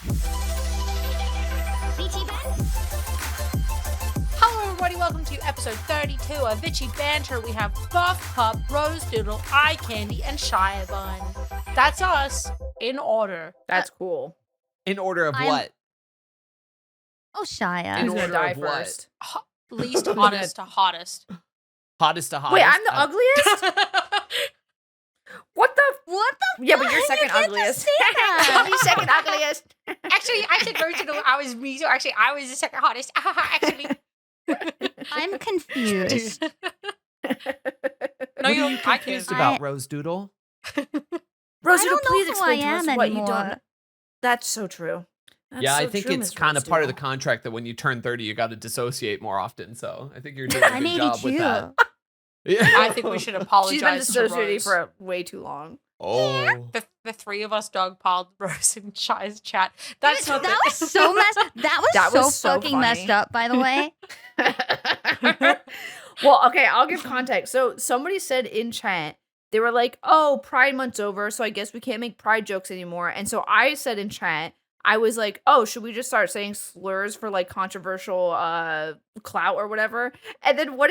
Hello everybody, welcome to episode 32 of VchiBanter. We have Buff Pup, Rose Doodle, Eye Candy, and VchiBan. That's us, in order. That's cool. In order of what? Oh, Shia. In Who's gonna order die of what? first? Least hottest to hottest. Hottest to hottest. Wait, I'm the ugliest? What the? Yeah, but you're second ugliest. You're second ugliest. Actually, I said Rose Doodle, I was me, so actually I was the second hottest. Actually. I'm confused. No, What you're are you confused about, Rose Doodle? Rose, I Doodle, don't know please who explain I to us am what you anymore. don't. That's so true. That's Yeah, so I think true, it's Miss kind Rose of part of the Doodle. contract that when you turn 30, you got to dissociate more often. So I think you're doing a I'm good job with 82. that. Yeah. I think we should apologize She's been to dissociating Rose. for way too long. Oh. The three of us dogpiled Rose in Shy's chat. That's not That was so messed. That was so fucking funny. messed up. By the way, Well, okay, I'll give context. So somebody said in chat, they were like, "Oh, Pride Month's over, so I guess we can't make Pride jokes anymore." And so I said in chat, I was like, "Oh, should we just start saying slurs for like controversial clout or whatever?" And then who was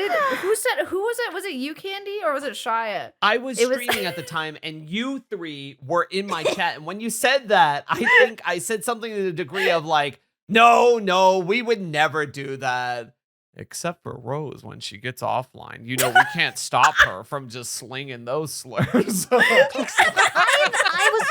it? Was it you, Candy, or was it Shia? I was It was- streaming at the time, and you three were in my chat. And when you said that, I think I said something to the degree of like, no, we would never do that. Except for Rose when she gets offline. You know, we can't stop her from just slinging those slurs. I was.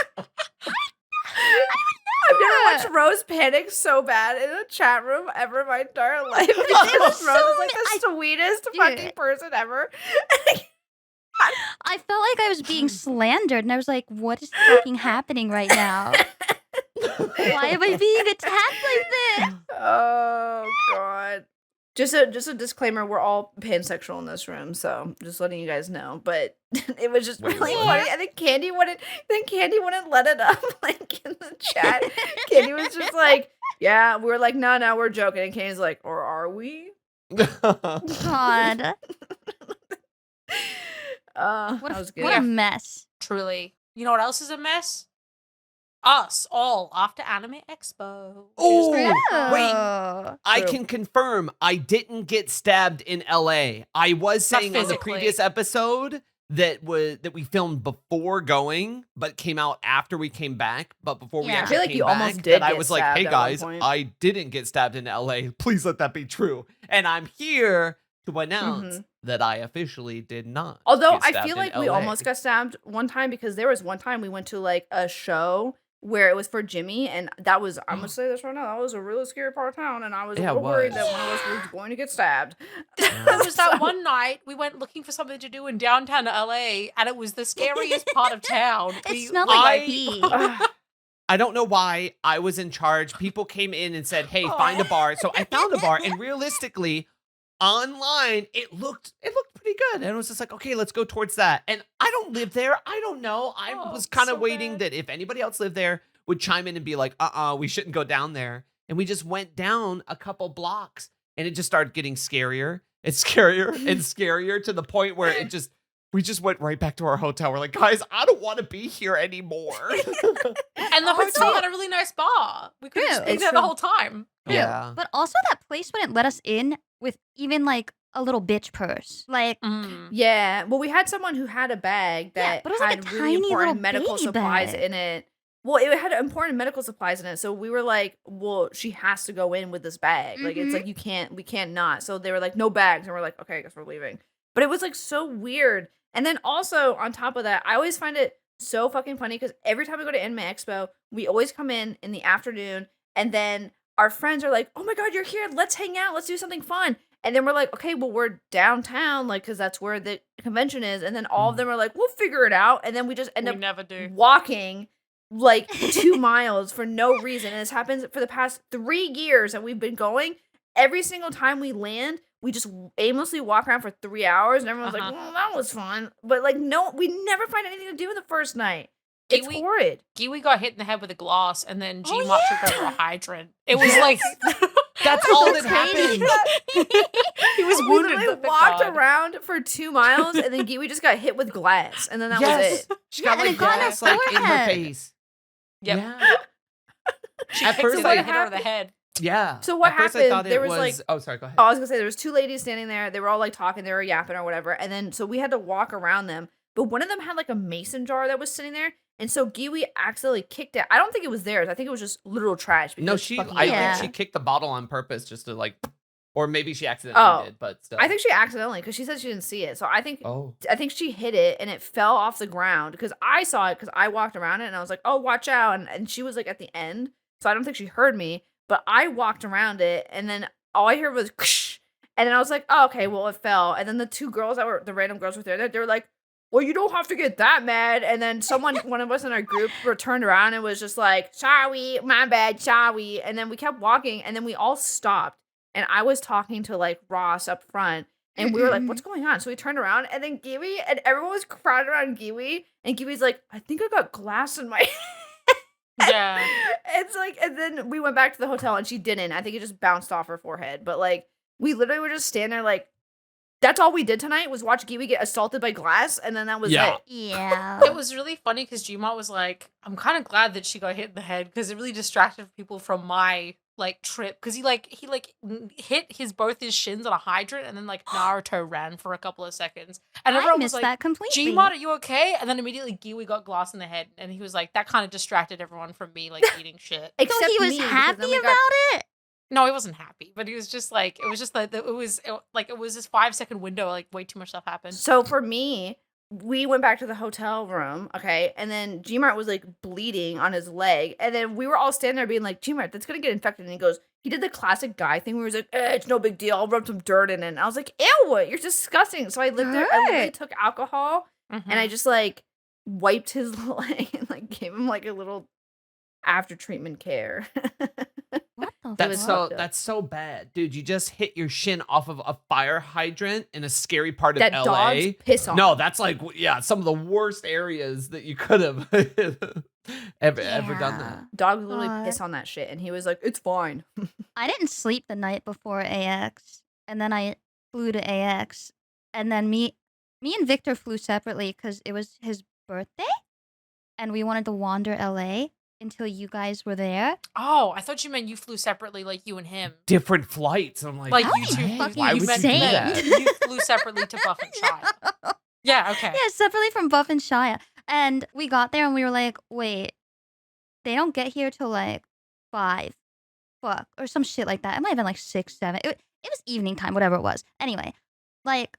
I've never watched Rose panic so bad in a chat room ever in my entire life. It was Rose so is like the sweetest fucking person ever. I felt like I was being slandered, and I was like, "What is fucking happening right now? Why am I being attacked like this?" Oh god. Just a disclaimer, we're all pansexual in this room, so just letting you guys know. But it was just Wait, really what? funny. I think Candy wouldn't let it up like in the chat. Candy was just like, yeah, we were like, no, we're joking. And Candy's like, or are we? God, That what was a, good. what a mess. truly. You know what else is a mess? Us all after Anime Expo. Oh, Wait. I True. can confirm I didn't get stabbed in LA. I was saying on the physically. previous episode that we filmed before going, but came out after we came back. But before we Yeah. I actually feel like came you back, almost did that I get was like, stabbed hey at one guys, point. I didn't get stabbed in LA. Please let that be true. And I'm here to announce that I officially did not. Although get I stabbed feel in like we LA. almost got stabbed one time because there was one time we went to like a show where it was for Jimmy, and that was, I'm gonna say this right now, that was a really scary part of town, and I was a Yeah, it little worried was. that one of us was going to get stabbed. There was that one night we went looking for something to do in downtown LA, and it was the scariest part of town. It smelled like pee. I don't know why I was in charge. People came in and said, "Hey, find a bar." So I found a bar, and realistically, online it looked pretty good, and it was just like, okay, let's go towards that. And I don't live there. I don't know. I Oh, was kind of so waiting bad. that if anybody else lived there would chime in and be like, we shouldn't go down there. And we just went down a couple blocks, and it just started getting scarier and scarier and scarier to the point where we just went right back to our hotel. We're like, guys, I don't want to be here anymore. And the hotel had a really nice bar. We could have just True. been It's there the true. whole time. Yeah. But also, that place wouldn't let us in with even like a little bitch purse. Like, Yeah, well, we had someone who had a bag Yeah, that but it was like had a really tiny little important medical baby supplies bag. in it. Well, it had important medical supplies in it, so we were like, well, she has to go in with this bag. Like, it's like, we can't not. So they were like, no bags, and we're like, okay, I guess we're leaving. But it was like so weird. And then also on top of that, I always find it so fucking funny because every time we go to Anime Expo, we always come in the afternoon, and then our friends are like, oh my god, you're here, let's hang out, let's do something fun. And then we're like, okay, well, we're downtown, like, because that's where the convention is. And then all of them are like, we'll figure it out. And then we just end We up never do. walking like 2 miles for no reason. And this happens for the past 3 years that we've been going. Every single time we land, we just aimlessly walk around for 3 hours. And everyone's like, well, that was fun. But like, no, we never find anything to do the first night. It's Kiwi- horrid. Kiwi got hit in the head with a glass, and then Oh, G-Mop took over a hydrant. It was like... That's all that crazy. happened. He was We wounded. literally but thank walked God. around for 2 miles, and then Giwi just got hit with glass, and then that was Yes. it. She got Yeah, and like it got in her glass like in her forehead. face. Yep. Yeah. She At kicked first it I- and hit her in the head. Yeah. So what At first I happened, thought it there was, like- oh, sorry, go ahead. Oh, I was gonna say there was 2 ladies standing there. They were all like talking, they were yapping or whatever. And then so we had to walk around them. But one of them had like a mason jar that was sitting there. And so Giwi accidentally kicked it. I don't think it was theirs. I think it was just literal trash. No, because fucking I Yeah. think she kicked the bottle on purpose just to like, or maybe she accidentally did, but still. I think she accidentally, because she said she didn't see it. So I think she hit it and it fell off the ground because I saw it because I walked around it and I was like, oh, watch out. And she was like at the end. So I don't think she heard me, but I walked around it and then all I heard was ksh, and then I was like, oh, okay, well, it fell. And then the 2 girls the random girls were there, they were like, well, you don't have to get that mad. And then one of us in our group turned around and was just like, sorry, my bad, sorry. And then we kept walking and then we all stopped. And I was talking to like Ross up front and we were like, what's going on? So we turned around and then Giwi and everyone was crowded around Giwi. And Giwi's like, I think I got glass in my Yeah. It's like, and then we went back to the hotel and she didn't. I think it just bounced off her forehead. But like, we literally were just standing there like, that's all we did tonight was watch Giwi get assaulted by glass, and then that was Yeah. it. Yeah. It was really funny because Gmart was like, I'm kind of glad that she got hit in the head because it really distracted people from my like trip because he hit both his shins on a hydrant and then like Naruto ran for a couple of seconds and I everyone was missed like, that completely. Gmart, are you okay? And then immediately Giwi got glass in the head and he was like, that kind of distracted everyone from me like eating shit. So he was me, because happy then we about got- it? No, he wasn't happy, but he was just like, it was this 5-second window, like way too much stuff happened. So for me, we went back to the hotel room, okay, and then Gmart was like bleeding on his leg, and then we were all standing there being like, Gmart, that's gonna get infected, and he goes, he did the classic guy thing where he was like, it's no big deal, I'll rub some dirt in it, and I was like, ew, you're disgusting. So I lived there, I literally Dirt. took alcohol, and I just like wiped his leg and like gave him like a little after treatment care. What the That's fuck? that's so bad, dude. You just hit your shin off of a fire hydrant in a scary part of that LA. dogs piss on. No, that's like some of the worst areas that you could have ever done that. Yeah. Dogs literally God. piss on that shit, and he was like, it's fine. I didn't sleep the night before AX, and then I flew to AX, and then me and Victor flew separately because it was his birthday, and we wanted to wander LA until you guys were there. Oh, I thought you meant you flew separately, like you and him. Different flights. I'm like, Like That you would two, be fucking why would you do insane. that? You flew separately to Buff and Shire. Yeah, okay. Yeah, separately from Buff and Shia. And we got there and we were like, wait, they don't get here till like 5. Fuck. Or some shit like that. It might have been like 6, 7. It was evening time, whatever it was. Anyway, like,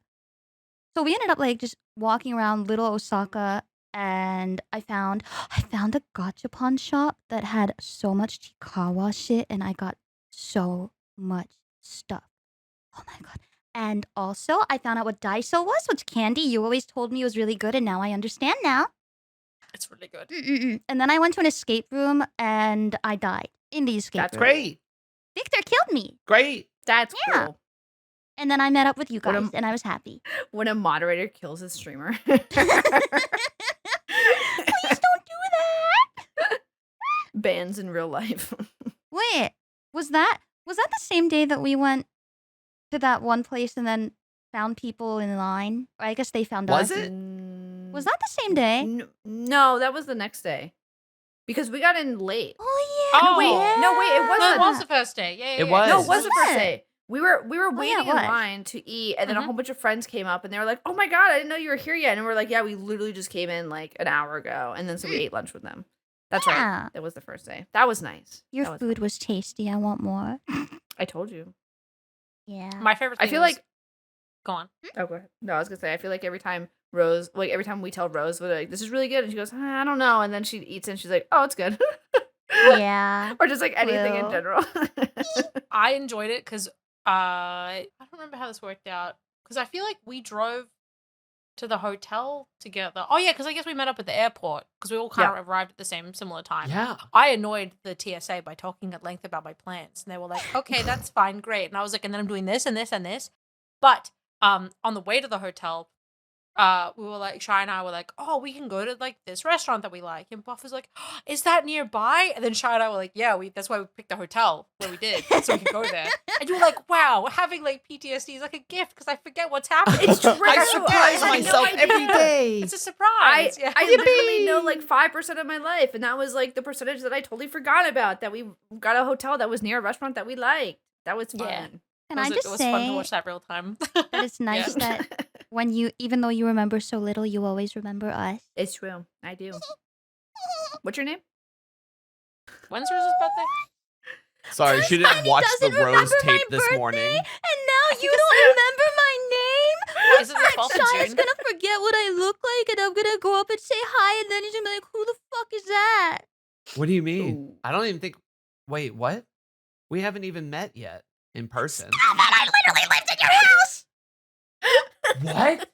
so we ended up like just walking around Little Osaka and I found a gachapon shop that had so much Chikawa shit and I got so much stuff. Oh my god. And also, I found out what Daiso was, which candy you always told me was really good, and now I understand now. It's really good. Mm-mm-mm. And then I went to an escape room, and I died in the escape That's room. great, Victor killed me. great. That's Yeah. cool. And then I met up with you What guys, a- and I was happy. When a moderator kills a streamer. Please don't do that. Bans in real life. Wait, was that the same day that we went to that one place and then found people in line? Or I guess they found Was us. it? Was that the same day? No, that was the next day. Because we got in late. Oh yeah. Oh, wait, no, wait, it No, wasn't. it was the first day. Yeah, yeah, It yeah. was. No, it was the Was first it? day. We were yeah, waiting it in was. line to eat, and then a Mhm. whole bunch of friends came up, and they were like, "Oh my god, I didn't know you were here yet." And we're like, "Yeah, we literally just came in like an hour ago," and then so we ate lunch with them. That's right. Yeah. That was the first day. That was nice. Your That was food was tasty. I want more. nice. I told you. Yeah. My favorite I thing feel was- like. Go on. Oh, go ahead. No, I was gonna say I feel like every time every time we tell Rose, we're like, "This is really good," and she goes, "I don't know," and then she eats it, and she's like, "Oh, it's good." Yeah. Or just like anything in Well. general. I enjoyed it because I don't remember how this worked out. Because I feel like we drove to the hotel together. Oh yeah, because I guess we met up at the airport because we all kind of arrived at the similar time. Yeah. I annoyed the TSA by talking at length about my plans, and they were like, "Okay, that's fine, great." And I was like, "And then I'm doing this and this and this." But on the way to the hotel, we were like, Shy and I were like, oh, we can go to like this restaurant that we like. And Buff was like, oh, is that nearby? And then Shy and I were like, yeah, that's why we picked the hotel where we did, so we could go there. And you were like, wow, having like PTSD is like a gift because I forget what's happening. It's true. I I surprise had no myself idea. every day. It's a surprise. Yeah. I literally know like 5% of my life, and that was like the percentage that I totally forgot about. That we got a hotel that was near a restaurant that we liked. That was fun. Yeah. Can it I was, just it was say fun to watch that real time. that it's nice that when you, even though you remember so little, you always remember us. It's true. I do. What's your name? When's Rose's birthday? Sorry, she didn't watch the doesn't Rose remember my tape this birthday, morning. And now you don't remember my name? Is it the 12th of Shaya's June? gonna forget what I look like, and I'm gonna go up and say hi, and then he's gonna be like, who the fuck is that? What do you mean? Ooh. I don't even think. Wait, what? We haven't even met yet in person. I literally lived in your house! What?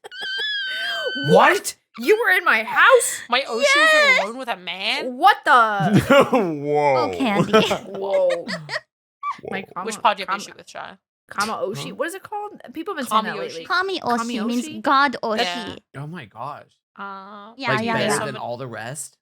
What? You were in my house? My Oshi was alone with a man? What the? Whoa. Oh, Candy. Whoa. My Whoa. Which part do you have issue with, Shy? Kama Oshi. Huh? What is it called? People have been saying that Kami lately. Oshi. Kami Oshi Oshi? means God Oshi. Yeah. Oh my gosh. Yeah, Like yeah, better yeah. than all the rest?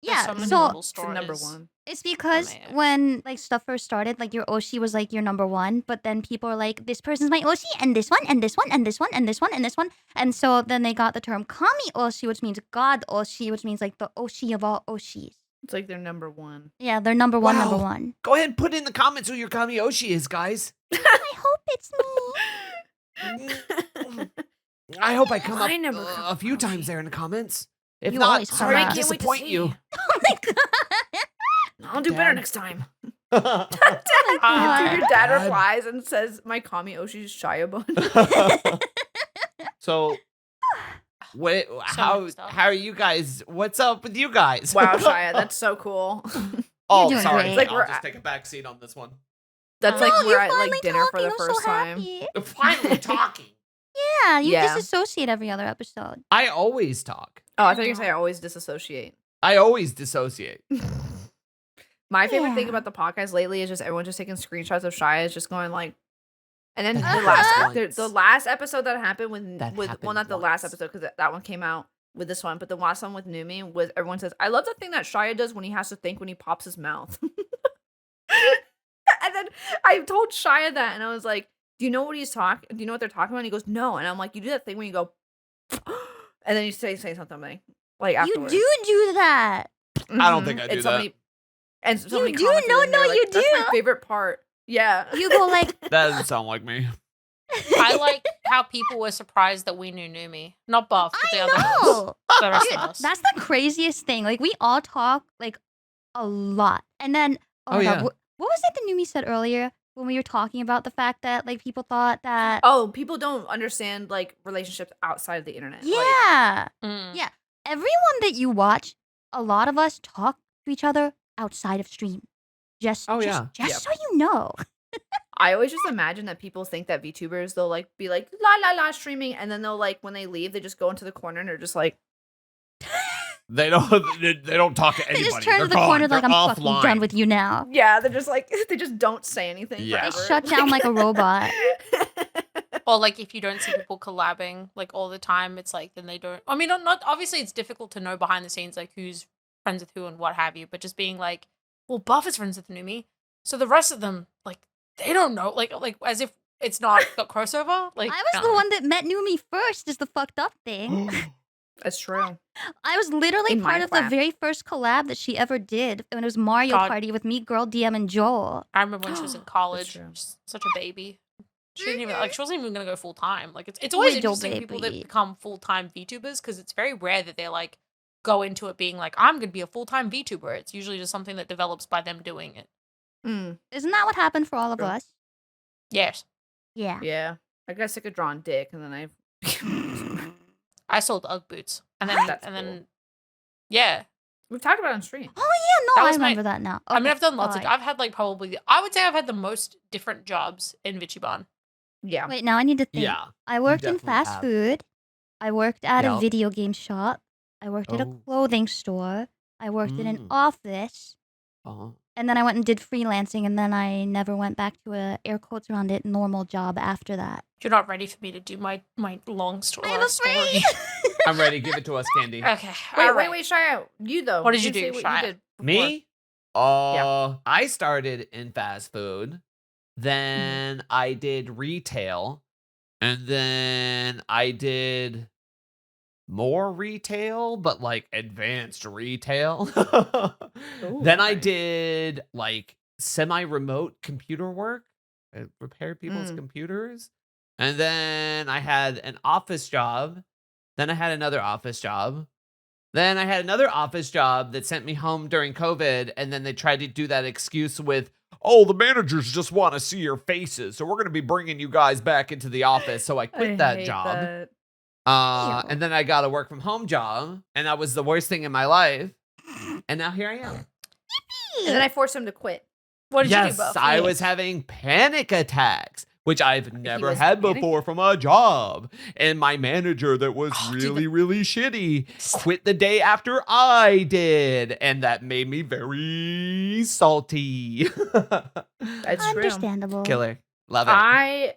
There's Yeah, so many so little It's the number stories. one. it's because man. when like stuff first started, like your Oshi was like your number one, but then people are like, this person's my Oshi, and this one, and this one, and this one, and this one, and this one. And so then they got the term Kami Oshi, which means God Oshi, which means like the Oshi of all Oshis. It's like their number one. Yeah, they're number one, number Wow. one. Go ahead and put in the comments who your Kami Oshi is, guys. I hope it's me. I hope I come up I never a come few Oshi. times there in the comments. If You not, always come sorry up. to Can't wait to disappoint see. you. Oh my god. I'll do better Dad. next time. God. Dude, your dad Dad. replies and says, my Kami Oshi's Shayabun. So, wait, many stuff. how are you guys? What's up with you guys? Wow, Shaya, that's so cool. Oh, doing sorry. great. Like, I'll we're just at- take a back seat on this one. That's Oh, like Oh, we're you're at finally like dinner for talking. the I'm first so time. happy. Finally talking. Yeah, you Yeah. disassociate every other episode. I always talk. Oh, I thought you were gonna say I always disassociate. I always dissociate. My favorite thing Yeah. about the podcast lately is just everyone just taking screenshots of Shia just going like, and then the That last happened the once. last episode that happened That with well happened not the last once. episode because that one came out with this one, but the last one with Numi was everyone says I love the thing that Shia does when he has to think when he pops his mouth. And then I told Shia that and I was like, do you know what he's talking? Do you know what they're talking about? And he goes, no. And I'm like, you do that thing when you go, and then you say something like afterwards. You do that. I don't think I do And somebody, and somebody do? commented No, and they're no, like, you That's my do." favorite part. Yeah. You go like, That doesn't sound like me. I like how people were surprised that we knew Numi. Not Buff, but the I other know. the rest Dude, of us. that's the craziest thing. Like we all talk like a lot, and then Oh, my yeah. God, what was it that Numi said earlier when we were talking about the fact that like people thought that Oh, people don't understand like relationships outside of the internet. Like, yeah, Mm. yeah, everyone that you watch, a lot of us talk to each other outside of stream. Just Oh, just, yeah. just Yep. so you know. I always just imagine that people think that VTubers they'll like be like la la la streaming, and then they'll like when they leave they just go into the corner and they're just like They don't. They don't talk to They anybody. just turn They're to the gone. corner like They're I'm fucking offline. done with you now. yeah they're just like they just don't say anything. Yeah. They forever. shut down like a robot. Or like if you don't see people collabing like all the time, it's like then they don't. I mean, not obviously it's difficult to know behind the scenes like who's friends with who and what have you. But just being like, well, Buff is friends with Numi, so the rest of them like they don't know, like as if it's not got crossover. Like I was the one that met Numi first. Is the fucked up thing. That's true. I was literally In part of the Minecraft. very first collab that she ever did when it was Mario God. Party with me, Girl, DM, and Joel. I remember when she was in college, true. just such a baby. She didn't even like. She wasn't even gonna go full time. Like it's always Little interesting people that baby. become full time VTubers because it's very rare that they're like go into it being like I'm gonna be a full time VTuber. It's usually just something that develops by them doing it. Mm, Isn't that what happened for all of True. us? Yes, Yeah. yeah, I got sick of drawing dick, and then I. I sold UGG boots, and then That's and cool. then yeah. We've talked about it on stream. Oh yeah, no, That I was my- remember that now. I mean, Okay, I've done lots of. alright. I've had like probably. I would say I've had the most different jobs in VchiBan. Yeah. Wait, now I need to think. Yeah. I worked in definitely fast have. food. I worked at a Yep. video game shop. I worked at a Oh. clothing store. I worked in an Mm. office. Oh. And then I went and did freelancing, and then I never went back to a air quotes around it normal job after that. You're not ready for me to do my long story. I'm afraid. I'm ready. Give it to us, Candy. Okay. Wait, Shia. You though. What did you didn't do, say what Shia? you did before. Me? I started in fast food. Then I did retail. And then I did more retail, but like advanced retail. Then I okay. did like semi-remote computer work. I repaired people's computers. And then I had an office job. Then I had another office job. Then I had another office job that sent me home during COVID. And then they tried to do that excuse with, oh, the managers just want to see your faces. So we're going to be bringing you guys back into the office. So I quit that hate job. that. And then I got a work from home job. And that was the worst thing in my life. And now here I am. And then I forced him to quit. What did you do, Yes, Buff? I was having panic attacks, which I've never was had panicking? before from a job. And my manager that was Oh, dude, really, really shitty quit the day after I did. And that made me very salty. That's true. Understandable. Killer. Love it. I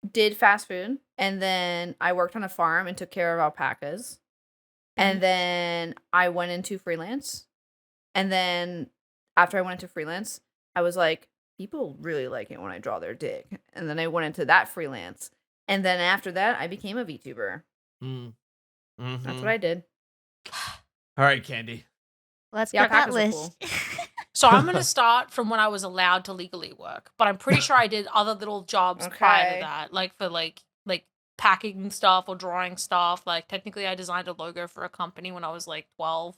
did fast food, and then I worked on a farm and took care of alpacas. And then I went into freelance. And then after I went into freelance, I was like, people really like it when I draw their dick. And then I went into that freelance. And then after that, I became a VTuber. Mm. That's Mhm. what I did. All right, Candy. Let's Yeah, get that alpacas are list. So I'm going to start from when I was allowed to legally work, but I'm pretty sure I did other little jobs prior Okay. to that, like for like packing stuff or drawing stuff. Like technically I designed a logo for a company when I was like 12,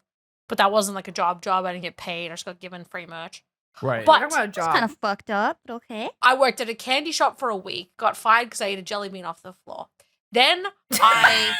but that wasn't like a job. I didn't get paid. I just got given free merch. Right. But- Talking about a It's job. kind of fucked up, but okay. I worked at a candy shop for a week, got fired because I ate a jelly bean off the floor. Then I...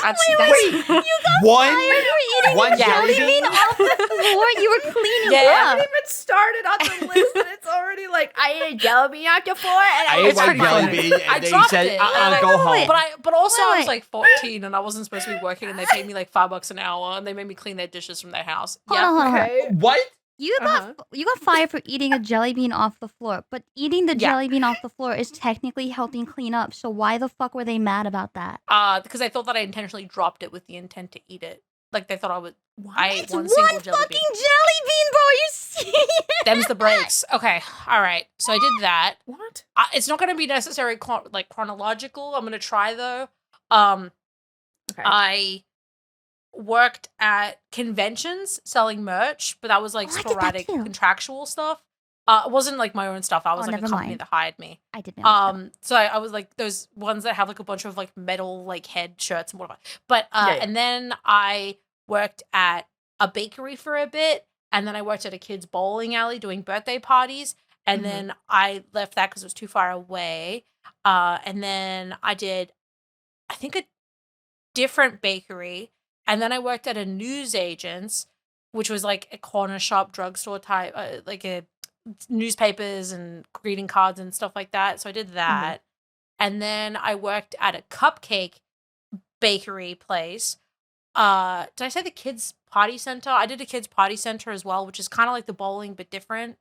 That's, Wait, that's- you got One- fired for eating one a jelly jelly bean bean? off the floor. You were cleaning Yeah. I up. haven't even started on the list, and it's already like, I ate a jelly bean off the floor, and I I ate It's one pretty jelly funny. bean I and they dropped said, it. go Wait. home. But also I was Wait. like 14 and I wasn't supposed to be working and they paid me like $5 an hour and they made me clean their dishes from their house. Hold on, hold on. Okay. What? You got fired for eating a jelly bean off the floor, but eating the Yeah. jelly bean off the floor is technically helping clean up. So why the fuck were they mad about that? Because I thought that I intentionally dropped it with the intent to eat it. Like they thought I would. I ate It's one one single jelly fucking bean. jelly bean, bro. Are you serious? Them's the breaks. Okay, all right. So I did that. What? It's not going to be necessarily chronological. I'm going to try though. Okay. I worked at conventions selling merch, but that was like Oh, I did that sporadic too. contractual stuff. It wasn't like my own stuff. I was Oh, like a never company mind. that hired me. I did know. So I was like those ones that have like a bunch of like metal like head shirts and whatever. But Yeah. and then I worked at a bakery for a bit, and then I worked at a kids bowling alley doing birthday parties, and Mhm. then I left that because it was too far away. And then I did, I think, a different bakery, and then I worked at a newsagent's, which was like a corner shop, drugstore type, like a newspapers and greeting cards and stuff like that. So I did that. And then I worked at a cupcake bakery place. Did I say the kids party center? I did a kids party center as well, which is kind of like the bowling but different.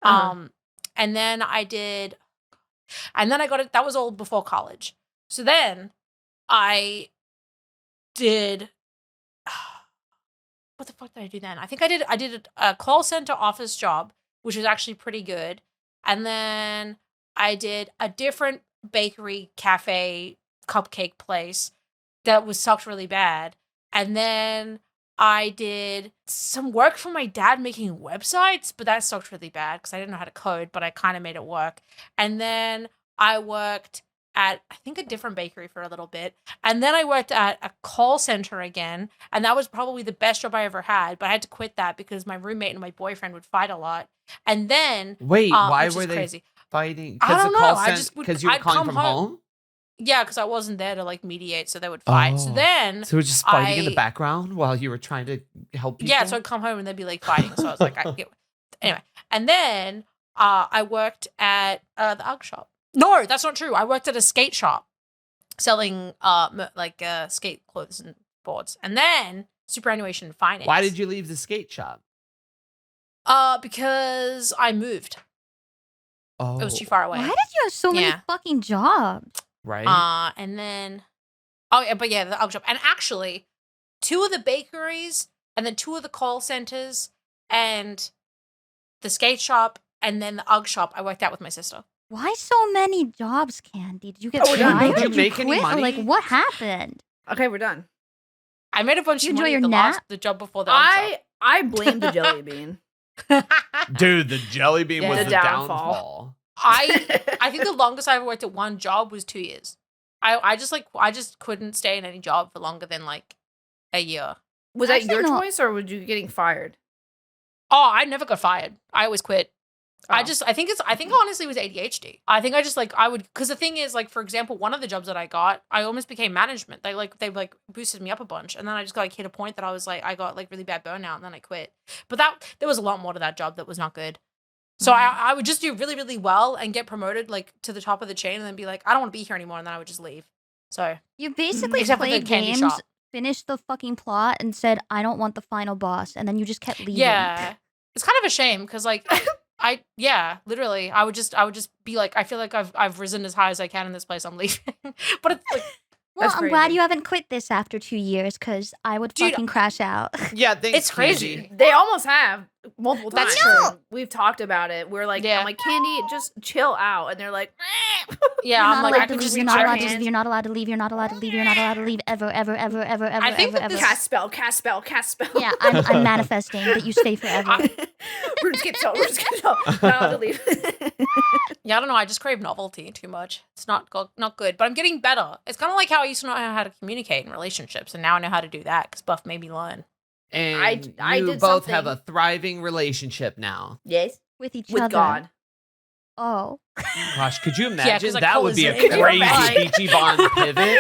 Uh-huh. And then I did, and then I got it. That was all before college. So then I did. What the fuck did I do then? I think I did a call center office job, which was actually pretty good. And then I did a different bakery, cafe, cupcake place that was sucked really bad. And then I did some work for my dad making websites, but that sucked really bad because I didn't know how to code, but I kind of made it work. And then I worked at, I think, a different bakery for a little bit. And then I worked at a call center again. And that was probably the best job I ever had. But I had to quit that because my roommate and my boyfriend would fight a lot. And then, Wait, why which were is they crazy. fighting? I don't the know, call I cent- just would- you were I'd calling come from home- home? Yeah, because I wasn't there to like mediate, so they would fight. So Oh. then, So it was just fighting in the I- background while you were trying to help people? yeah, so I'd come home and they'd be like fighting. So I was like, anyway. And then I worked at the UGG shop. No, that's not true. I worked at a skate shop selling skate clothes and boards. And then superannuation finance. Why did you leave the skate shop? Because I moved. Oh, It was too far away. Why did you have so many Yeah. fucking jobs? right. And then, oh yeah, but yeah, the UGG shop, and actually, 2 of the bakeries, and then 2 of the call centers, and the skate shop, and then the UGG shop. I worked out with my sister. Why so many jobs, Candy? Did you get Oh, we're done. fired? Did you Did make any quit? Or, like, money? what happened? Okay, we're done. I made a bunch You of enjoy money your at nap? the job before the UGG I blame the jelly bean. shop. Dude, the jelly bean Yeah. was The the downfall. downfall. I think the longest I ever worked at one job was 2 years. I just couldn't stay in any job for longer than like a year. Was that Actually, your no. choice or were you getting fired? Oh, I never got fired. I always quit. Oh. I think honestly it was ADHD. I think I just because the thing is, like, for example, one of the jobs that I got, I almost became management. They boosted me up a bunch, and then I just hit a point that I was like, I got like really bad burnout, and then I quit. But there was a lot more to that job that was not good. So I would just do really, really well and get promoted like to the top of the chain, and then be like, I don't want to be here anymore, and then I would just leave. So You basically Except for the played candy games, shop. finished the fucking plot, and said, I don't want the final boss. And then you just kept leaving. yeah, it's kind of a shame because like literally I would just be like, I feel like I've risen as high as I can in this place. I'm leaving, but it's like, Well, That's I'm glad crazy. you haven't quit this after 2 years, because I would Dude, fucking crash out. Yeah, thanks, it's crazy. Candy. They almost have multiple times. That's true. We've talked about it. We're like, Yeah. I'm like, Candy, just chill out. And they're like, Yeah, You're I'm not like, I allowed can to just leave. You're reach not your allowed to hand. leave. You're not allowed to leave. You're not allowed to leave. You're not allowed to leave ever, ever, ever, ever, ever, I think ever, that ever. this- cast spell, cast spell, cast spell. Yeah, I'm manifesting that you stay forever. RuneScape spell, RuneScape spell. Not allowed to leave. Yeah, I don't know. I just crave novelty too much. It's not good, but I'm getting better. It's kind of like how I used to not know how to communicate in relationships, and now I know how to do that because Buff made me learn. And I you did both have a something. thriving relationship now. Yes. With each With other. God. Oh. Gosh, could you imagine? 'cause, like, That would be a Could you crazy imagine? VchiBan pivot.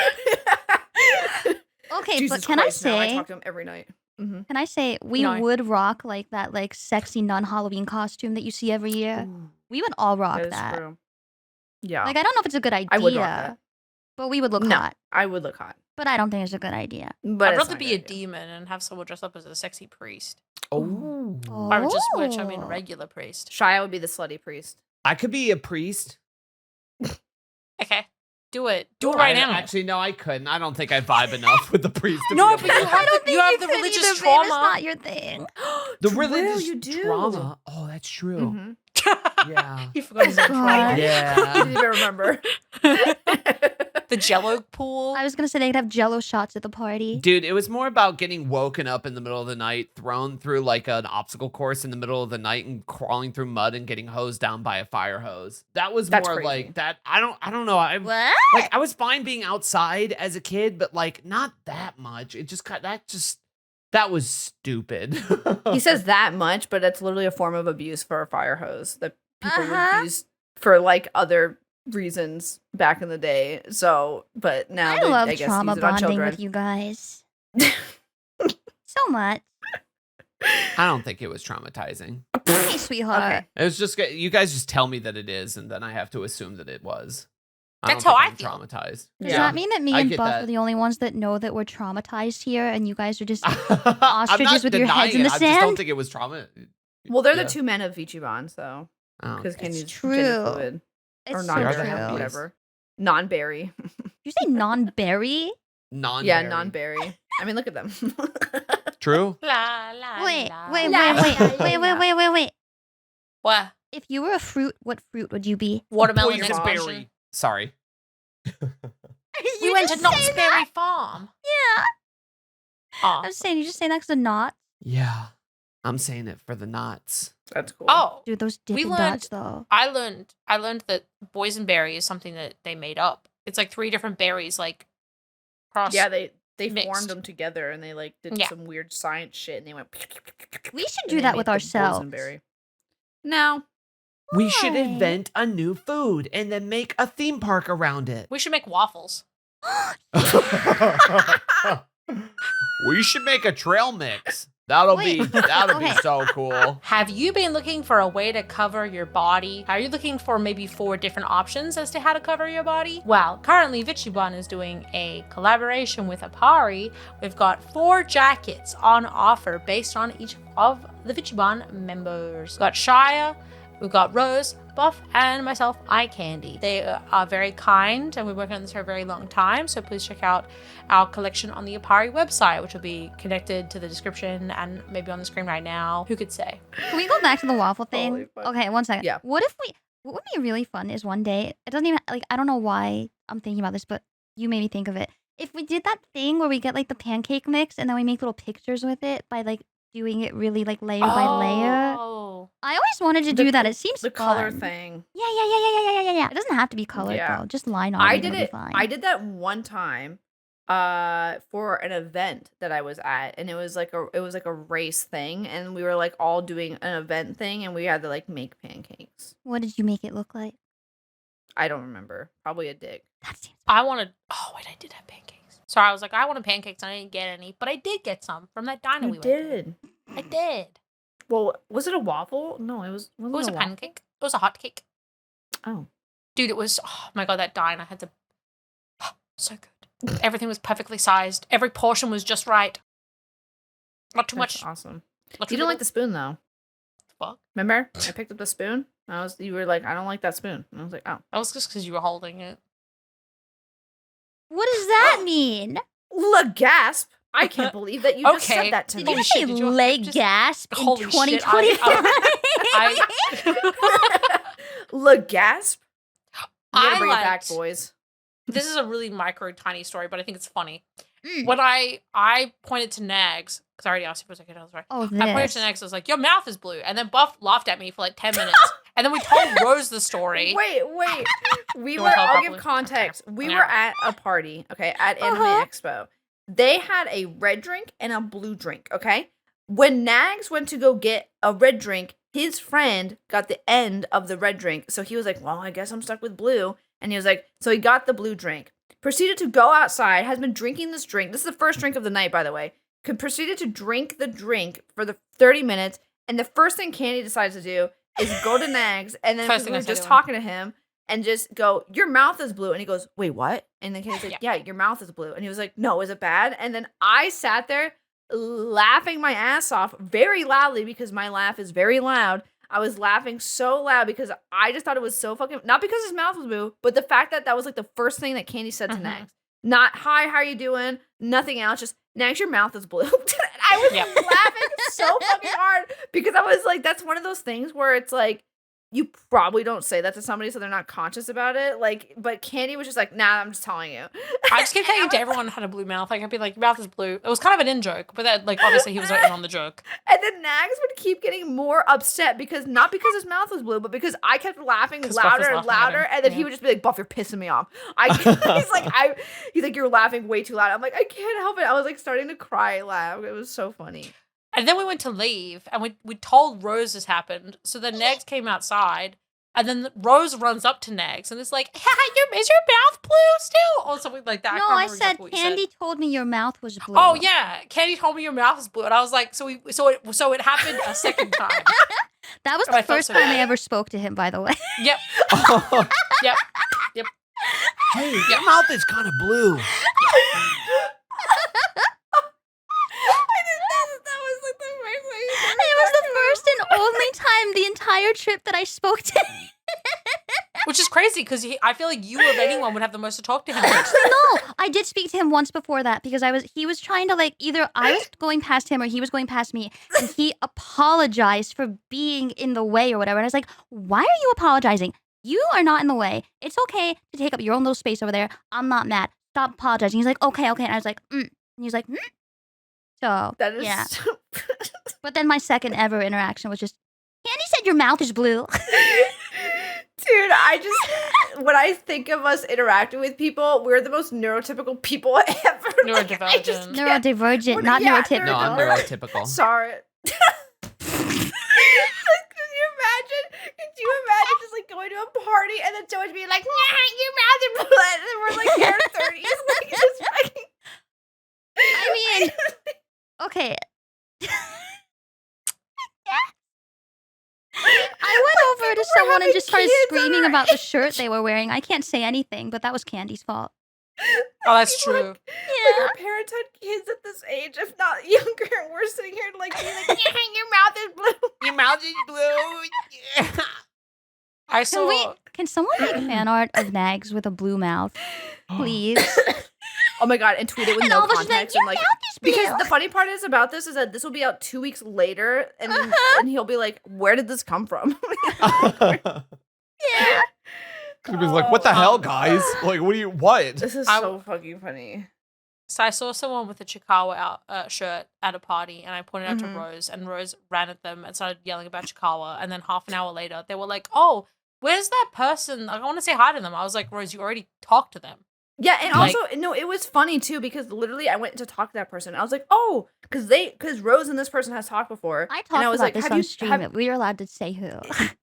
Okay, Jesus but can Christ, no, I say, talk to him every night. Mm-hmm. can I say, we No. would rock like that like sexy nun Halloween costume that you see every year. We would all rock That is that. true. Yeah. Like, I don't know if it's a good idea, I would rock that. but we would look No. hot. I would look hot. But I don't think it's a good idea. But I'd it's rather not be a good idea. demon and have someone dress up as a sexy priest, Oh. or just witch. I mean, Oh. a regular priest. Shia would be the slutty priest. I could be a priest. Okay, do it. Do it right now. Actually, no, I couldn't. I don't think I vibe enough with the priest. To No, be but able you to- have I don't think you have the could religious either, babe. It's trauma. not your thing. the True, religious you do. trauma. Oh, that's true. Mhm. Yeah. You forgot his own God. trauma. I Yeah. didn't even remember. The Jello pool. I was gonna say they could have Jello shots at the party. Dude, it was more about getting woken up in the middle of the night, thrown through like an obstacle course in the middle of the night, and crawling through mud and getting hosed down by a fire hose. That was That's more crazy. like that. I don't know. I What? like I was fine being outside as a kid, but like not that much. It just that was stupid. He says that much, but that's literally a form of abuse for a fire hose that people Uh-huh. would use for like other reasons back in the day. So, but now I they, love I guess, trauma use it on bonding children. with you guys. So much. I don't think it was traumatizing. Hey, sweetheart. Okay. It was just you guys just tell me that it is, and then I have to assume that it was. That's don't how think I I'm feel. traumatized. Does Yeah. that mean that me I and get Buff that. are the only ones that know that we're traumatized here, and you guys are just I'm ostriches not with your heads denying in it. the I just don't sand? think it was trauma. Well, they're Yeah. the two men of VchiBan, so Oh. because It's Kenny's true. gender fluid or It's non They are so the berry, happiest. true. whatever. Non-berry. Did you say non-berry? Non. Yeah, non-berry. I mean, look at them. True. La, la, Wait, la, wait, la, wait, la, wait, wait, la. wait, wait, wait. What? If you were a fruit, what fruit would you be? Watermelon Poison explosion. berry. Sorry. We went to Knott's Berry Farm. Yeah. Oh. I'm saying you just say next to not. Yeah. I'm saying it for the knots. That's cool. Oh, Dude, those We dipping learned- dots though. I learned that boysenberry is something that they made up. It's like 3 different berries, like cross. Yeah, they mixed. formed them together and they like did Yeah. some weird science shit and they went. We should and do they that made with the ourselves. boysenberry. No. We should Why? invent a new food and then make a theme park around it. We should make waffles. We should make a trail mix. That'll be Okay. so cool. Have you been looking for a way to cover your body? Are you looking for maybe 4 different options as to how to cover your body? Well, currently VchiBan is doing a collaboration with Apari. We've got 4 jackets on offer based on each of the VchiBan members. We've got Shia, we've got Rose, Buff, and myself, Eye Candy. They are very kind, and we're working on this for a very long time, so please check out our collection on the Apari website, which will be connected to the description and maybe on the screen right now. Who could say? Can we go back to the waffle thing? Holy fuck. Okay, 1 second. Yeah. What would be really fun is one day, it doesn't even, like, I don't know why I'm thinking about this, but you made me think of it. If we did that thing where we get, like, the pancake mix and then we make little pictures with it by, like, doing it really, like, layer by layer. Oh. I always wanted to do that. It seems The fun. color thing. Yeah. It doesn't have to be colored, Yeah. though. Just line art. I and did it'll be it. fine. I did that one time for an event that I was at, and it was like a race thing, and we were like all doing an event thing, and we had to like make pancakes. What did you make it look like? I don't remember. Probably a dick. That seems I wanted. Oh wait, I did have pancakes. Sorry, I was like, I wanted pancakes, and I didn't get any, but I did get some from that diner we You went to. did. I did. Well, was it a waffle? No, it was. It was a waffle? pancake. It was a hot cake. Oh, Dude, it was. Oh my god, that diner had to. So good. Everything was perfectly sized. Every portion was just right. Not too that's much. awesome. Not You too don't like little. the spoon though. Fuck. Remember, I picked up the spoon. You were like, I don't like that spoon. And I was like, oh. That was just because you were holding it. What does that mean? Gasp! I can't believe that you just Okay. said that to Did me. you Holy say shit, did you leg just- gasp in Holy shit, 2025? Gasp! You gotta I bring it back, liked- boys. This is a really micro, tiny story, but I think it's funny. Mm. When I pointed to Nags, because I already asked you for a second, I was right. Oh, I pointed this. to Nags, I was like, your mouth is blue. And then Buff laughed at me for like 10 minutes. And then we told Rose the story. Wait. You wanna tell it I'll give properly? context. We Yeah. were at a party, okay, at Anime Expo. They had a red drink and a blue drink, okay? When Nags went to go get a red drink, his friend got the end of the red drink. So he was like, well, I guess I'm stuck with blue. And he was like, so he got the blue drink. Proceeded to go outside, has been drinking this drink. This is the first drink of the night, by the way. Proceeded to drink the drink for the 30 minutes. And the first thing Candy decides to do is go to Nags. And then First we thing I were said just to him. talking to him and just go, your mouth is blue. And he goes, wait, what? And then Candy's like, yeah, your mouth is blue. And he was like, no, is it bad? And then I sat there laughing my ass off very loudly because my laugh is very loud. I was laughing so loud because I just thought it was so fucking, not because his mouth was blue, but the fact that that was like the first thing that Candy said to Mhm. Nags. Not, hi, how you doing? Nothing else. Just, Nags, your mouth is blue. I was Yep. laughing so fucking hard because I was like, that's one of those things where it's like, you probably don't say that to somebody so they're not conscious about it. Like, but Candy was just like, nah, I'm just telling you. I just kept saying to everyone had a blue mouth. Like, I'd be like, your mouth is blue. It was kind of an in-joke, but that, like, obviously he was in on the joke. And then Nags would keep getting more upset because not because his mouth was blue, but because I kept laughing 'Cause Buff louder was and laughing at louder, him. and then he Yeah. would just be like, "Buff, you're pissing me off." He's like, you're laughing way too loud. I'm like, I can't help it. I was like starting to cry, laugh. It was so funny. And then we went to leave, and we told Rose this happened. So then Nags came outside, and then Rose runs up to Nags and is like, is your mouth blue still? Or something like that. No, can't I remember said exactly what you said. Candy told me your mouth was blue. Oh yeah, Candy told me your mouth is blue, and I was like, so it happened a second time. That was Oh, I the felt first so time I bad. ever spoke to him, by the way. Yep, yep. Hey, your mouth is kind of blue. That was like the first thing. It was the first and only time the entire trip that I spoke to him. Which is crazy because I feel like you of anyone would have the most to talk to him. Actually, no. I did speak to him once before that because he was trying to like either I was going past him or he was going past me, and he apologized for being in the way or whatever. And I was like, why are you apologizing? You are not in the way. It's okay to take up your own little space over there. I'm not mad. Stop apologizing. He's like, okay. And I was like, And he was like, So, That is yeah. so But then my second ever interaction was just, Candy said your mouth is blue. Dude, when I think of us interacting with people, we're the most neurotypical people ever. Like, I just Neurodivergent. can't- Neurodivergent, What- not yeah, neurotypical. No, I'm neurotypical. Sorry. Could you imagine just like going to a party and then someone being like, nah, your mouth is blue, and then we're like in our 30s, like just fucking. I mean, okay. I went over to we're someone and having just started kids screaming our about the age. shirt they were wearing. I can't say anything, but that was Candy's fault. Oh, that's Like, true. Like Yeah. our parents had kids at this age, if not younger, and we're sitting here like being like, your mouth is blue. Your mouth is blue. I Can we? saw. Can someone make fan art of Nags with a blue mouth, please? Oh my god, and tweet it with And no all of a sudden, context. your And like, mouth is blue. because the funny part is about this is that this will be out 2 weeks later, and then, and he'll be like, "Where did this come from?" Yeah. He was like, "What the hell, guys? Like, what?" This is I- so fucking funny. So I saw someone with a Chikawa shirt at a party, and I pointed out Mhm. to Rose, and Rose ran at them and started yelling about Chikawa. And then half an hour later, they were like, "Oh, where's that person? Like, I want to say hi to them." I was like, "Rose, you already talked to them." Yeah, and Like- also no, it was funny too because literally I went to talk to that person. I was like, "Oh, because Rose and this person has talked before." I talked and I was about like, this "Have on you stream. have- We were allowed to say who.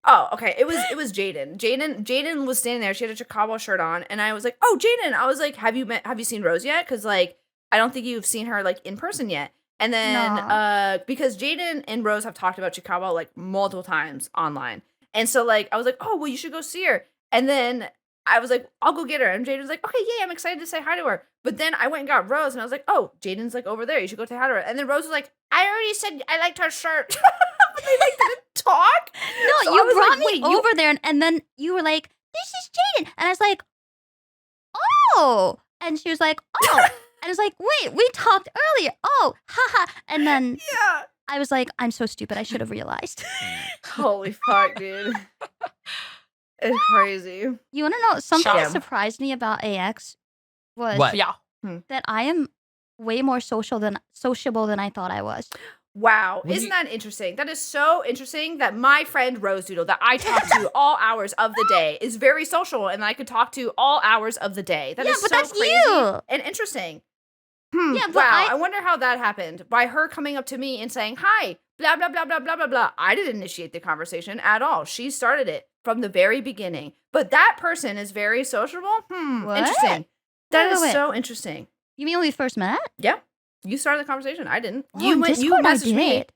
Oh, okay. It was Jaden. Jaden was standing there. She had a Chicago shirt on, and I was like, "Oh, Jaden." I was like, "Have you seen Rose yet?" Because like I don't think you've seen her like in person yet. And then because Jaden and Rose have talked about Chicago like multiple times online, and so like I was like, "Oh, well, you should go see her." And then I was like, "I'll go get her." And Jaden's like, "Okay, yeah, I'm excited to say hi to her." But then I went and got Rose, and I was like, "Oh, Jaden's like over there. You should go say hi to her." And then Rose was like, "I already said I liked her shirt." But they like didn't talk. No, So I you was brought like, me "Wait, you-" over there, and then you were like, "This is Jaden," and I was like, "Oh," and she was like, "Oh," and I was like, "Wait, we talked earlier." Oh, haha, and then Yeah. I was like, "I'm so stupid. I should have realized." Holy fuck, dude. It's crazy. You want to know something that Sham. surprised me about AX was What? Yeah. that I am way more sociable than I thought I was. Wow. When Isn't you- that interesting? That is so interesting that my friend Rose Doodle, that I talk to all hours of the day, is very social and I could talk to all hours of the day. That Yeah, is but so that's crazy you. and interesting. Yeah, but Wow. I wonder how that happened. By her coming up to me and saying, "Hi, blah, blah, blah, blah, blah, blah, blah." I didn't initiate the conversation at all. She started it from the very beginning. But that person is very sociable. What? Interesting. That Wait, is wait, wait. so interesting. You mean when we first met? Yeah. You started the conversation. I didn't. Oh, you on went. You Discord I messaged me. did.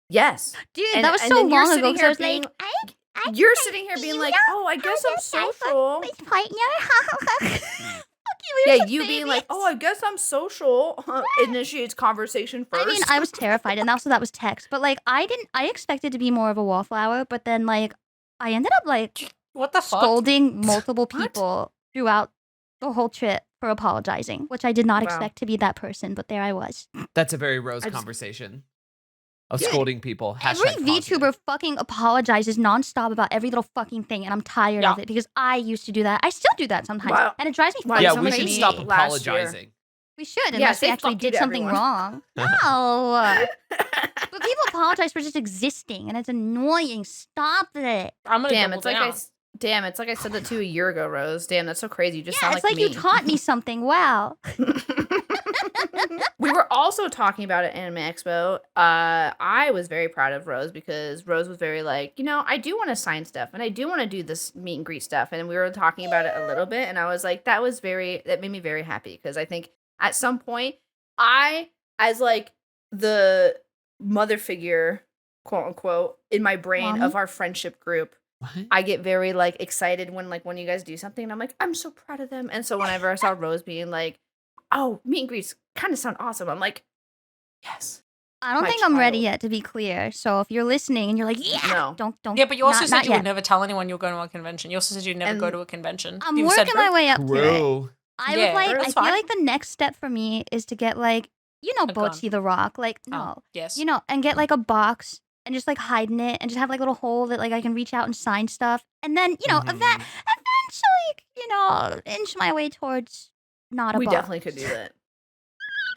Yes. Dude, And- that was and so then you're long ago. sitting 'Cause I here was being- like, I You're sitting here being like, "Oh, I guess I'm social." with partner. Fuck you, Yeah, you're you being like, "Oh, I guess I'm social." Initiates conversation first. I mean, I was terrified, and also that was text. But like, I expected to be more of a wallflower, but then like, I ended up like What the fuck? scolding multiple What? people throughout the whole trip for apologizing, which I did not Wow. expect to be that person, but there I was. That's a very Rose I just- conversation of Yeah. scolding people. Every Hashtag VTuber positive. fucking apologizes nonstop about every little fucking thing, and I'm tired of Yeah. it because I used to do that. I still do that sometimes, Wow. and it drives me Wow, fucking Yeah, so we much should me stop last year. apologizing. We should, Yeah, unless say we actually fuck you did to something everyone. wrong. No. But people apologize for just existing, and it's annoying. Stop it. I'm gonna Damn, double it's like down. damn, it's like I said that to you a year ago, Rose. Damn, that's so crazy. You just Yeah, sound it's like me. you taught me something. Wow. We were also talking about it at Anime Expo. I was very proud of Rose because Rose was very like, I do want to sign stuff and I do want to do this meet and greet stuff. And we were talking about it a little bit, and I was like, that made me very happy because I think at some point as like the mother figure, quote unquote, in my brain Mommy? of our friendship group, What? I get very like excited when you guys do something, and I'm like, I'm so proud of them. And so whenever I saw Rose being like, "Oh, meet and greets kind of sound awesome," I'm like, yes. I don't My think I'm ready child. yet, to be clear. So if you're listening and you're like, yeah, No. don't. Yeah, but you also not- said not you would yet. never tell anyone you're going to a convention. You also said you'd never go And to a convention. I'm You've said working my way up to it. True. I Yeah, would like. that's I fine. feel like the next step for me is to get like, A gun. Bochi the Rock. Like no, Oh, yes. and get like a box and just like hide in it and just have like a little hole that like I can reach out and sign stuff. And then Mhm. eventually, inch my way towards not a We box. definitely could do that.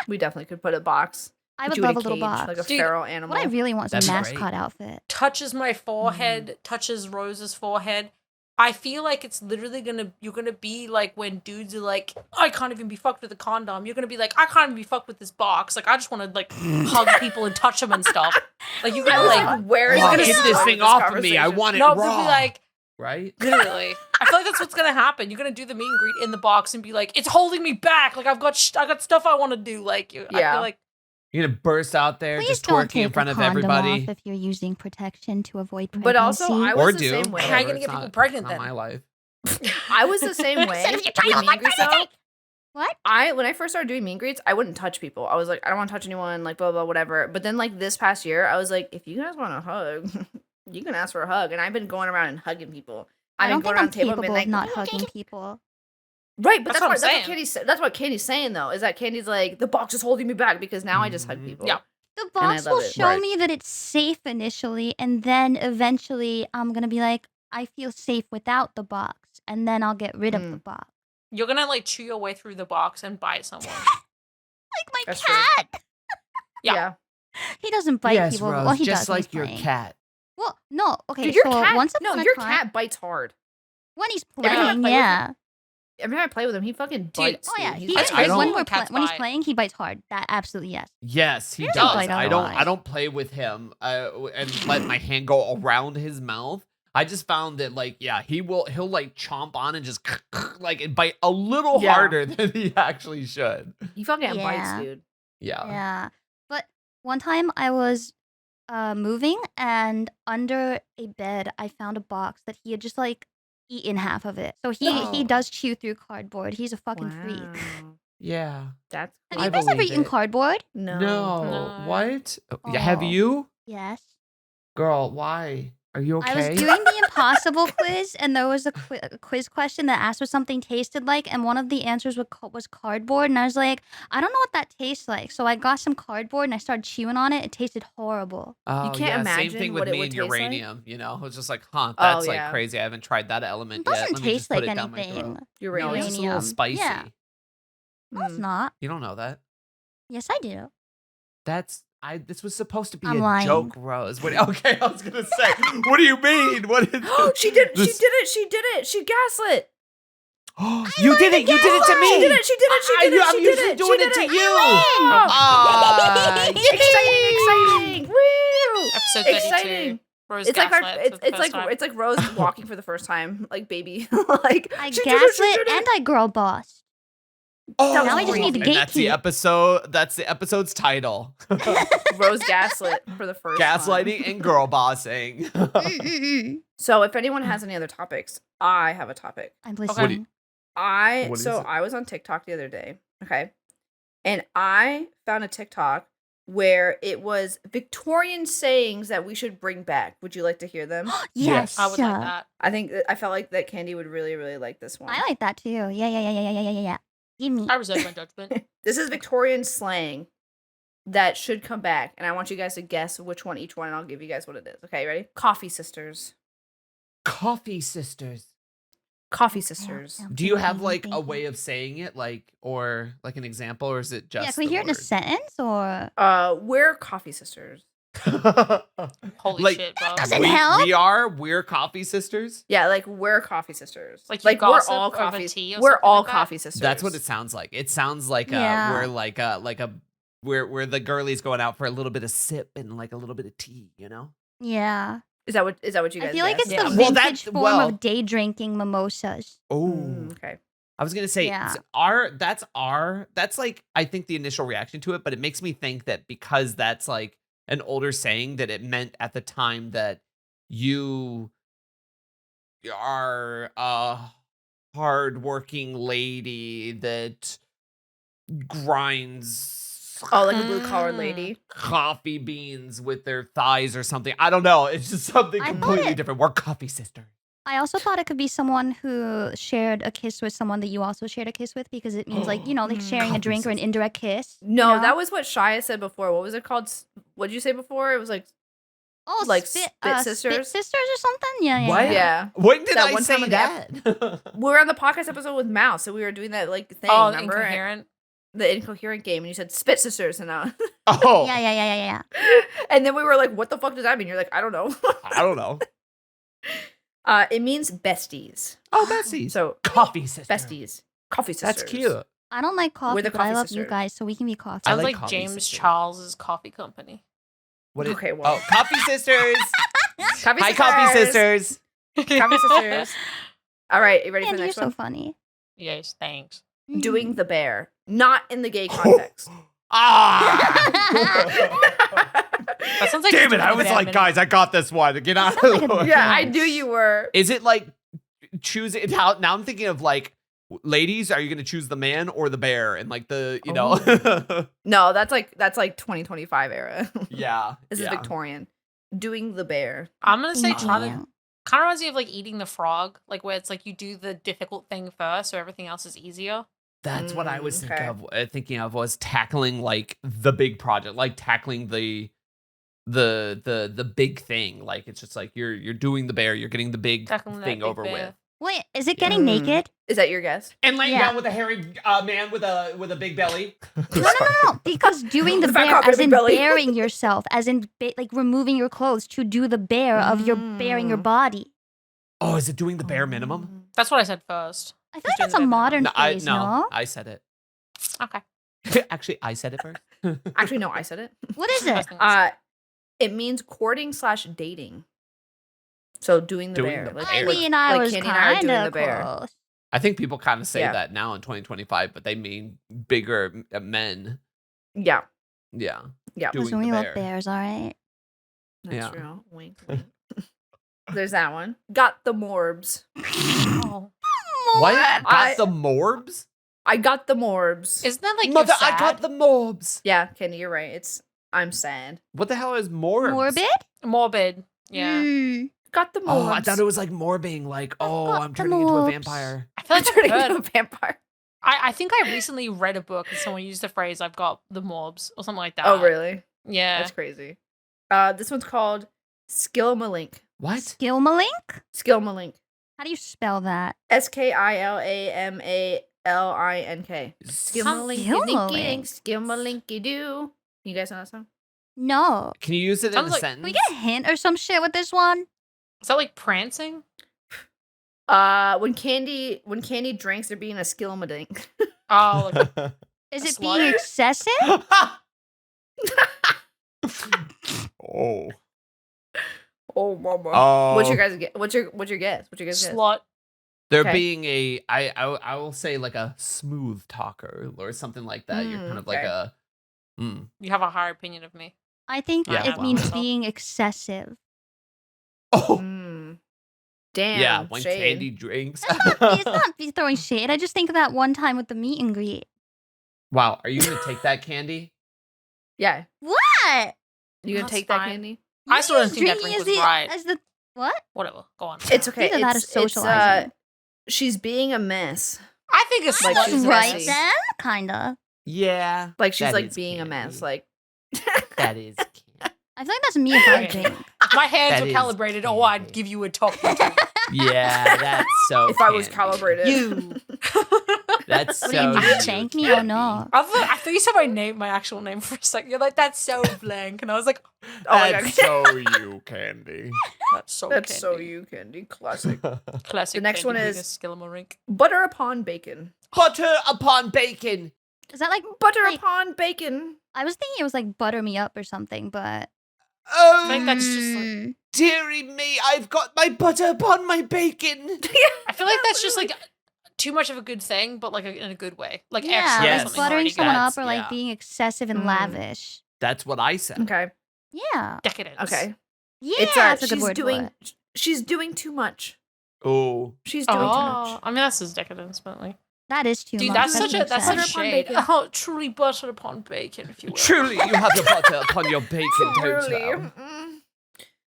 We definitely could put a box. I put would you in love a little cage, box. like a Dude, feral animal. What I really want is a That'd be mascot great. outfit. Touches my forehead, touches Rose's forehead. I feel like it's literally you're gonna be like when dudes are like, I can't even be fucked with a condom. You're gonna be like, I can't even be fucked with this box. Like, I just want to like hug people and touch them and stuff. Like, you're I gonna was like, like, where is Oh, gonna this get this going thing with off of me. I conversation? want it no, raw. they'll be like, Right? literally. I feel like that's what's gonna happen. You're gonna do the meet and greet in the box and be like, it's holding me back. Like, I got stuff I want to do. Like, I Yeah. feel like You're gonna burst out there Please just don't twerking take in front a of condom everybody. off if you're using protection to avoid pregnancy. But also, I Or was the do. same way. How are you Whatever, gonna it's get people not- pregnant not then? my life. I was the same way. Says you're with trying to meet and greets, though. What? When I first started doing meet and greets, I wouldn't touch people. I was like, I don't want to touch anyone, like blah blah whatever. But then like this past year, I was like, if you guys want a hug, you can ask for a hug. And I've been going around and hugging people. I don't going think I'm around the table and capable being of not like, hugging people. right, but That's what I'm saying. that's what Candy's saying though, is that Candy's like, the box is holding me back because now I just hug people. Yeah. The And I box love will it. show Right. me that it's safe initially, and then eventually I'm gonna be like, I feel safe without the box, and then I'll get rid of the box. You're gonna like chew your way through the box and bite someone. Like my That's true. cat. Yeah. He doesn't bite yes, people. Rose, Well, he just does when like he's your playing. cat. Well, no. Okay, Dude, your so cat, once upon a your time, cat bites hard. when he's time I playing, play with yeah. Every time I play with him, he fucking bites. Oh yeah, dude. he He's That's crazy. crazy. when Cats when he's bite. playing, he bites hard. That absolutely yes. Yes, he He doesn't does. bite I otherwise. don't play with him and let my hand go around his mouth. I just found that like he'll like chomp on and just like and bite a little Yeah. harder than he actually should. He fucking Yeah. bites, dude. Yeah. Yeah. But one time I was moving, and under a bed I found a box that he had just like eaten half of it. So he Oh. does chew through cardboard. He's a fucking freak. Wow. Yeah. That's Have I you guys ever believe eaten it. cardboard? no. No. What? Have Oh. you? Yes. Girl, why? Are you okay? I was doing the impossible quiz, and there was a quiz question that asked what something tasted like, and one of the answers was cardboard, and I was like, I don't know what that tastes like. So I got some cardboard and I started chewing on it. It tasted horrible. Oh, can't yeah, imagine same thing what with it me would and taste like? uranium. You know, it's just like, huh, Oh, that's like yeah. crazy. I haven't tried that element It yet. doesn't Let me just taste put like it down my anything. throat. You're No, right. it's just a little Uranium. spicy. Yeah. No, it's not. You don't know that. Yes, I do. This was supposed to be I'm a lying. joke, Rose. Okay, I was gonna say, what do you mean? What is She did. this- She did it. She gaslit. You did it. You did it to me. She did it. She did it. She did it. I'm She did usually it. doing She it did to it. you. Oh. Ah, Exciting! Woo! Episode 32. Exciting. Rose It's like gaslights for the first time. it's like Rose walking for the first time, like baby. Like I she did it, she gaslit did it. and I girl boss. Oh, Now I just need to and that's the gatekeep. episode. That's the episode's title: Rose gaslit for the first gaslighting time. and girl bossing. So if anyone has any other topics, I have a topic. I'm What do listening. you- I What is so it? I was on TikTok the other day, okay, and I found a TikTok where it was Victorian sayings that we should bring back. Would you like to hear them? Yes. I would like that. I felt like that Candy would really like this one. I like that too. Yeah. Give me. I reserve my judgment. This is Victorian slang that should come back, and I want you guys to guess which one each one, and I'll give you guys what it is. Okay, ready? Coffee sisters. Coffee sisters. Coffee sisters. Yeah. Do you have Thinking, like a thinking. way of saying it, like or like an example, or is it just? Yeah, can we the hear it in a word? sentence or? We're coffee sisters. Holy Like, shit, bro. doesn't help. We're coffee sisters. Yeah, like we're coffee sisters. Like you we're gossip all over coffee. tea or We're something all like that? coffee sisters. That's what it sounds like. It sounds like Yeah. we're we're the girlies going out for a little bit of sip and like a little bit of tea, you know? Yeah. Is that what you guys? I feel like it's guessed? the Well, vintage that- form well- of day drinking mimosas. Oh, Okay. I was gonna say Yeah. that's like I think the initial reaction to it, but it makes me think that because that's like an older saying that it meant at the time that you are a hardworking lady that grinds Oh, like a blue collar lady. coffee beans with their thighs or something. I don't know. It's just something I thought completely it- different. We're coffee sisters. I also thought it could be someone who shared a kiss with someone that you also shared a kiss with, because it means like, like sharing a Coffee drink or an sister. indirect kiss. No, you know? that was what Shia said before. What was it called? What did you say before? It was like Oh, like spit, spit Spit sisters? sisters or something? Yeah. What? yeah. When did That I one say time in the that? We were on the podcast episode with Mouse, so we were doing that like thing. Oh, remember incoherent. the incoherent game, and you said spit sisters, and Oh, Yeah. and then we were like, "What the fuck does that mean?" You're like, "I don't know." I don't know. It means besties. Oh, Bessie. So Coffee sister. besties, coffee sisters. That's cute. I don't like coffee, the but I coffee love you sisters. guys, so we can be coffee. I Sounds like like coffee James sisters. Charles's coffee company. What is, Okay, well. Oh, coffee sisters. Coffee Hi, coffee sisters. Coffee sisters. All right, you ready for Andy, the you're next so one? funny. Yes, thanks. Doing the bear, not in the gay context. Ah! That sounds like Damn it! doing I the was bare like, minimum. guys, I got this one. Get out Sounds of the like a way. Yeah, I knew you were. Is it like choosing? Now I'm thinking of like ladies, are you gonna choose the man or the bear? And like the, you know, No, that's like 2025 era. yeah. This is Victorian. Doing the bear. I'm gonna say Thank trying to you. kind of reminds me of like eating the frog, like where it's like you do the difficult thing first, so everything else is easier. That's what I was okay. thinking of was tackling like the big project, like tackling the big thing. Like it's just like you're doing the bear, you're getting the big Tackling that thing big over bear. with. Wait, is it getting Mm. naked? Is that your guess? And laying Yeah. down with a hairy man with a big belly. No. Because doing the The fat bear, cock with as a in big belly. bearing yourself, as in like removing your clothes to do the bear of your bearing your body. Oh, is it doing the bare minimum? That's what I said first. I feel Just like doing that's a the bare modern No, phrase, no? I said it. Okay. Actually, I said it first. Actually, no, I said it. What is it? First thing I said. It means courting/dating. So doing the Doing bear. the Like, bear. I Like- mean, I like was Candy and I are kind doing of the bear. close. I think people kind of say Yeah. that now in 2025, but they mean bigger men. Yeah, Yeah. yeah. Doing Listen, the we love bear. bears, all right? That's Yeah. true. Wink, wink. There's that one. Got the morbs. Oh. What? I- Got the morbs? I got the morbs. Isn't that like Mother, you're sad? I got the morbs. Yeah, Kenny, you're right. I'm sad. What the hell is morbs? Morbid? morbid? Yeah. Mm. Got the morbs. Oh, I thought it was like morbing, like, oh, got I'm the turning into a morbs. vampire. I feel I'm like I've turning heard. into a vampire. I think I recently read a book and someone used the phrase "I've got the morbs" or something like that. Oh, really? Yeah. That's crazy. This one's called Skilmalink. What? Skilmalink? Skilmalink. How do you spell that? Skilamalink. Skilmalink. Skilmalink. Skilmalinky doo. You guys know that song? No. Can you use it in Sounds a like- sentence? Can we get a hint or some shit with this one? Is that like prancing? When Candy drinks, they're being a skilmadink. Oh, like, Is A it slut? being excessive? oh. Oh, mama. Oh. What's your guys' guess? What's your guess? What's your guys' guess? slut. There Okay. being I will say like a smooth talker or something like that. You're kind of like okay. a. You have a higher opinion of me. I think Yeah, it wow. means being excessive. Oh. Damn. Yeah, when shade. Candy drinks. It's not be throwing shade. I just think of that one time with the meet and greet. Wow, are you gonna take that Candy? Yeah. What? You gonna That's take that fine. Candy? I still don't Use think that drinking drink as was the, right. as the what? Whatever. Go on. It's okay. Either that or It's socializing. she's being a mess. I think it's Like, slut. she's is right messy. then, kinda. Yeah. Like she's that like is being a mess. Candy. Like That is Candy. I feel like that's me if I Okay. drink. My hands That were is calibrated. Oh, I'd Candy. give you a top. too. Yeah, that's so. if I was Candy. calibrated. You. That's What so. do you mean, you, shank me or Candy. no? I thought you said my actual name for a second. You're like, that's so blank. And I was like, Oh my That's god. so you, Candy. that's so That's so Candy. you, Candy. Classic. Classic. The next Candy one being is- a Skilmarink. Butter upon bacon. Butter upon bacon. Is that like Butter Wait. upon bacon. I was thinking it was like butter me up or something, but Oh, think that's just like- Mm, dearie me, I've got my butter upon my bacon. I feel like that's just like too much of a good thing, but like in a good way. Like yeah, extra. or Yes. like something buttering already someone good. up or like yeah. being excessive and Mm. lavish. That's what I said. Okay. Yeah, Decadence. Okay. yeah, It's that's a good she's word doing for it. she's doing too much. Oh, She's doing too Oh, much. I mean that's just decadence, but like, That is too dude, much. that's Butter such a that's upon such bacon. shade. Oh, truly butter upon bacon, if you will. truly, you have your butter upon your bacon, don't Truly. thou?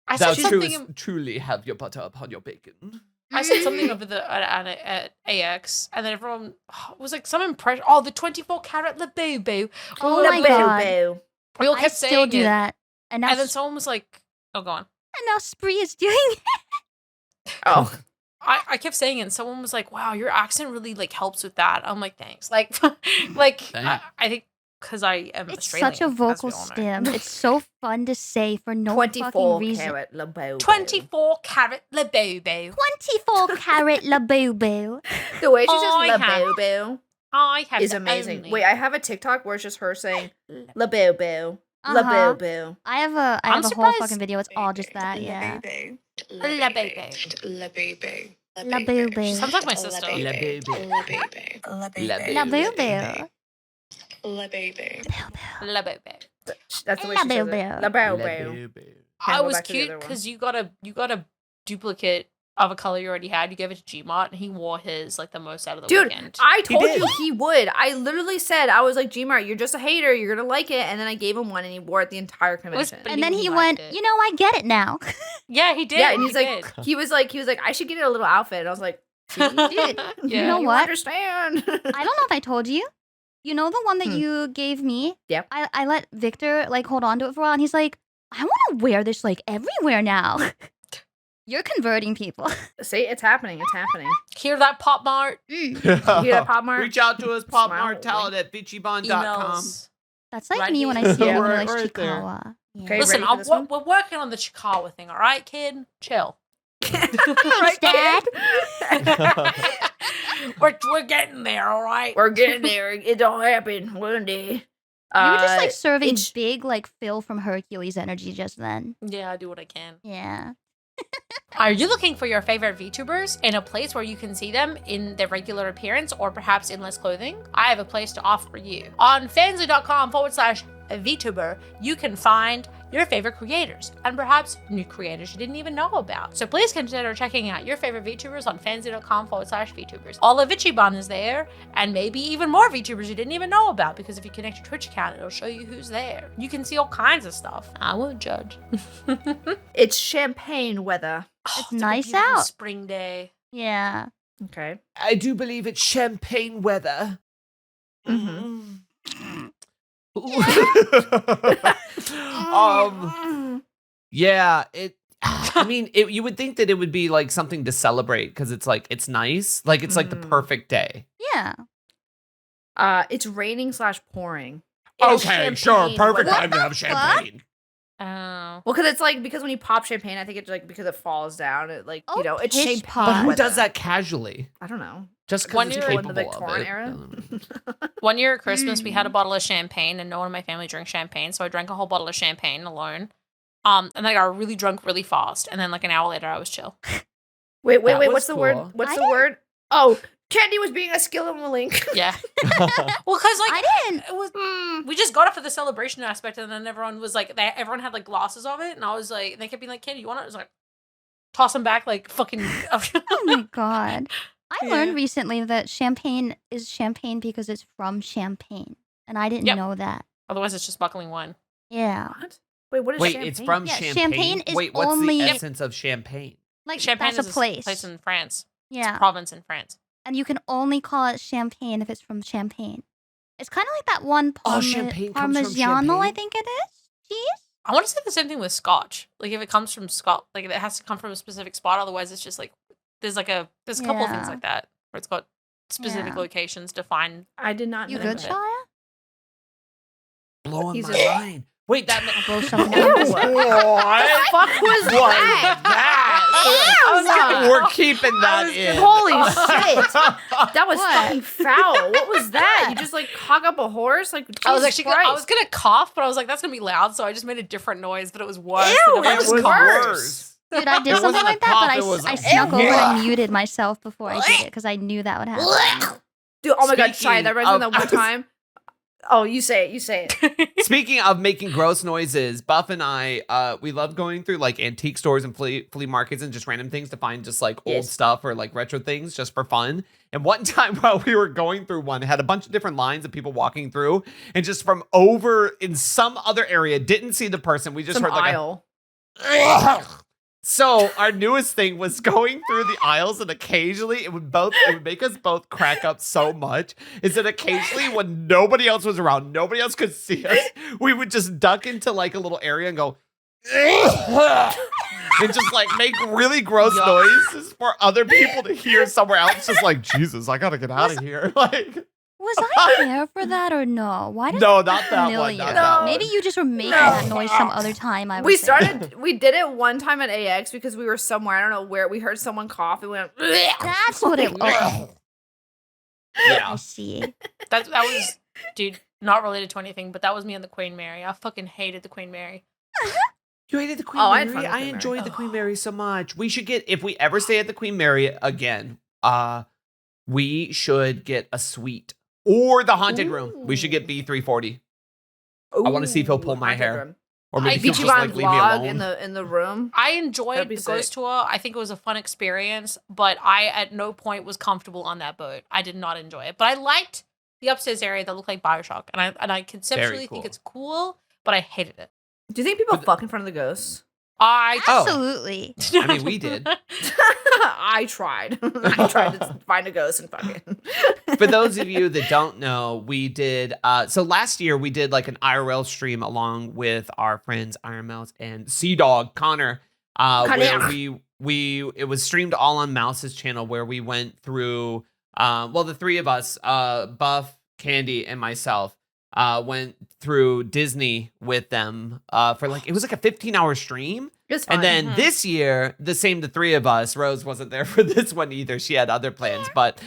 I Thou said something. truly have your butter upon your bacon. I said something over the at AX, and then everyone was like some impression. Oh, the 24-karat Labubu. Oh my god, We all I kept still saying do it, that, and now and then someone was like, "Oh, go on." and now Spree is doing it. Oh. I kept saying it, and someone was like, "Wow, your accent really like helps with that." I'm like, "Thanks." Like, like Dang. I think because I am It's Australian, such a as we vocal all know. stim. It's so fun to say for no fucking 24 reason. carat Labubu. 24-karat Labubu. 24 carat Labubu. The way she says I have- Labubu I have is the amazing. only- Wait, I have a TikTok where it's just her saying Labubu. Uh-huh. Labubu. I have a I'm whole surprised- fucking video. It's all just that. Yeah. Labubu. Labubu. Sounds like my sister. Labubu. Labubu. Labubu. That's the way she says it. Labubu. Labubu. Labubu. I go was back to the cute other one. because you got a duplicate of a color you already had. You gave it to Gmart, and he wore his like the most out of the Dude, weekend. I told did. you he would. I literally said, I was like, Gmart, you're just a hater. You're going to like it. And then I gave him one and he wore it the entire convention. But And then he he liked went, it. you know, I get it now. Yeah, he did. Yeah, and he he's like, did. he was like, I should get it a little outfit. And I was like, see, Dude, Yeah. you know you what? understand. I don't know if I told you. You know the one that Hmm. you gave me? Yep. I let Victor like hold on to it for a while, and he's like, I want to wear this like everywhere now. You're converting people. See, it's happening. It's happening. Hear that, Pop Mart? You hear that, Pop Mart? Reach out to us, Pop Smile. Mart Talent at VchiBan.com. Emails. That's like Right me when here. I see Yeah, someone who right- likes right there. Chikawa. Yeah. Okay. Listen, ready for this one? we're working on the Chikawa thing, all right, kid? Chill. Thanks, Dad. we're getting there, all right? We're getting there. It'll happen one day. You were just like serving it's- big like Phil from Hercules energy just then. Yeah, I do what I can. Yeah. Are you looking for your favorite VTubers in a place where you can see them in their regular appearance or perhaps in less clothing? I have a place to offer you. On fansly.com/VTuber, you can find your favorite creators and perhaps new creators you didn't even know about. So please consider checking out your favorite VTubers on fansly.com/VTubers. All of VchiBan is there, and maybe even more VTubers you didn't even know about, because if you connect your Twitch account, it'll show you who's there. You can see all kinds of stuff. I won't judge. It's champagne weather. It's a nice beautiful out. Spring day. Yeah. Okay. I do believe it's champagne weather. Mhm. Yeah, I mean, you would think that it would be like something to celebrate because it's like it's nice, like it's like the Mm. perfect day. Yeah. It's raining / pouring. It's Okay, sure, champagne perfect weather. time to have champagne. Oh. Well, because it's like because when you pop champagne, I think it's like because it falls down. It like Oh, it's pish champagne. pot. But who weather. does that casually? I don't know. Just One because it's year- In the capable of Victorian it. era. One year at Christmas, we had a Mm. bottle of champagne, and no one in my family drank champagne, so I drank a whole bottle of champagne alone. And then I got really drunk really fast, and then like an hour later, I was chill. Wait. That was What's the cool. word? What's I the didn't- word? Oh, Candy was being a skill in the link. Yeah. Well, because like I didn't. it was, we just got it for the celebration aspect, and then everyone was like, everyone had like glasses of it, and I was like, they kept being like, "Candy, you want it?" I was like, toss them back like fucking. Oh my god. I Yeah. learned recently that champagne is champagne because it's from Champagne. And I didn't Yep. know that. Otherwise, it's just sparkling wine. Yeah. What? Wait, what is Wait, champagne? it's from Yeah, champagne. champagne is Wait, what's only- the essence of champagne? Like Champagne that's is a place. place in France. Yeah. Province in France. And you can only call it champagne if it's from Champagne. It's kind of like that one champagne comes from Parmigiano, I Champagne? think it is. Cheese? I want to say the same thing with Scotch. Like if it comes from Scotch, like it has to come from a specific spot. Otherwise, it's just like there's a couple of things Yeah. like that where it's got specific Yeah. locations defined. I did not You know good, that. Shia? Blowing He's my a- mind. Wait, that I'll blow some Ew. numbers. What the fuck was that? that? We're keeping that was- in. holy shit. That was What? fucking foul. What was that? You just like hog up a horse? Like I was Jesus actually I was Christ. gonna cough, but I was like that's gonna be loud, so I just made a different noise, but it was worse. Ew, than if I that just was coughed. worse. Dude, I did It something wasn't a like that, cough, but it was I a- snuck over and Ew. muted myself before I did it because I knew that would happen. Dude, oh my god, Speaking Shia, that reminds me of- of that one time. Oh, you say it. You say it. Speaking of making gross noises, Buff and I, we love going through like antique stores and flea markets and just random things to find just like old Yes. stuff or like retro things just for fun. And one time while we were going through one, it had a bunch of different lines of people walking through, and just from over in some other area, didn't see the person. We just Some heard like aisle. So our newest thing was going through the aisles, and occasionally it would make us both crack up so much. Is that occasionally when nobody else was around, nobody else could see us, we would just duck into like a little area and go and just like make really gross noises for other people to hear somewhere else. Just like, Jesus, I gotta get out of here. Like, Was I there for that or no? Why does no, it not sound that one. familiar? Not No. that one. Maybe you just were making No. that noise some other time. I We was there. we did it one time at AX because we were somewhere, I don't know where, we heard someone cough and we went, That's what it was. I Yeah. see. That was, dude, not related to anything, but that was me and the Queen Mary. I fucking hated the Queen Mary. You hated the Queen Oh, I had Mary? fun with I Queen Mary. enjoyed the Queen Mary so much. We should get, if we ever stay at the Queen Mary again, we should get a suite or the haunted room. We should get B340. I wanna see if he'll pull my haunted hair. room. Or maybe I- she'll just VchiBan like leave me vlog alone. in the room. I enjoyed That'd be the ghost sick. tour. I think it was a fun experience, but I at no point was comfortable on that boat. I did not enjoy it, but I liked the upstairs area that looked like Bioshock, and I conceptually think cool. it's cool, but I hated it. Do you think people But- fuck in front of the ghosts? I Oh. Absolutely. I mean, we did. I tried. I tried to find a ghost and fuck it. For those of you that don't know, we did. So last year we did like an IRL stream along with our friends Iron Mouse and Sea Dog Connor. Where it was streamed all on Mouse's channel, where we went through. The three of us, Buff, Candy, and myself, went through Disney with them for it was like a 15-hour stream. It's fine. And then this year, the three of us, Rose wasn't there for this one either. She had other plans, but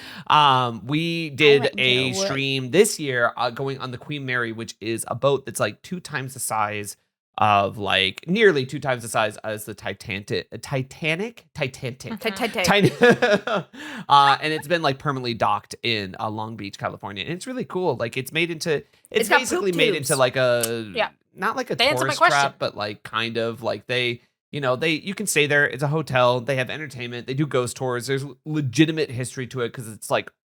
we did went and a did a what? stream this year going on the Queen Mary, which is a boat that's like 2 times the size of nearly 2 times the size as the Titanic. And it's been permanently docked in Long Beach, California, and it's really cool. It's made into It's got basically poop made tubes. into a Yeah. not like a They answered my tourist question. trap, but kind of they. You can stay there. It's a hotel. They have entertainment. They do ghost tours. There's legitimate history to it because it's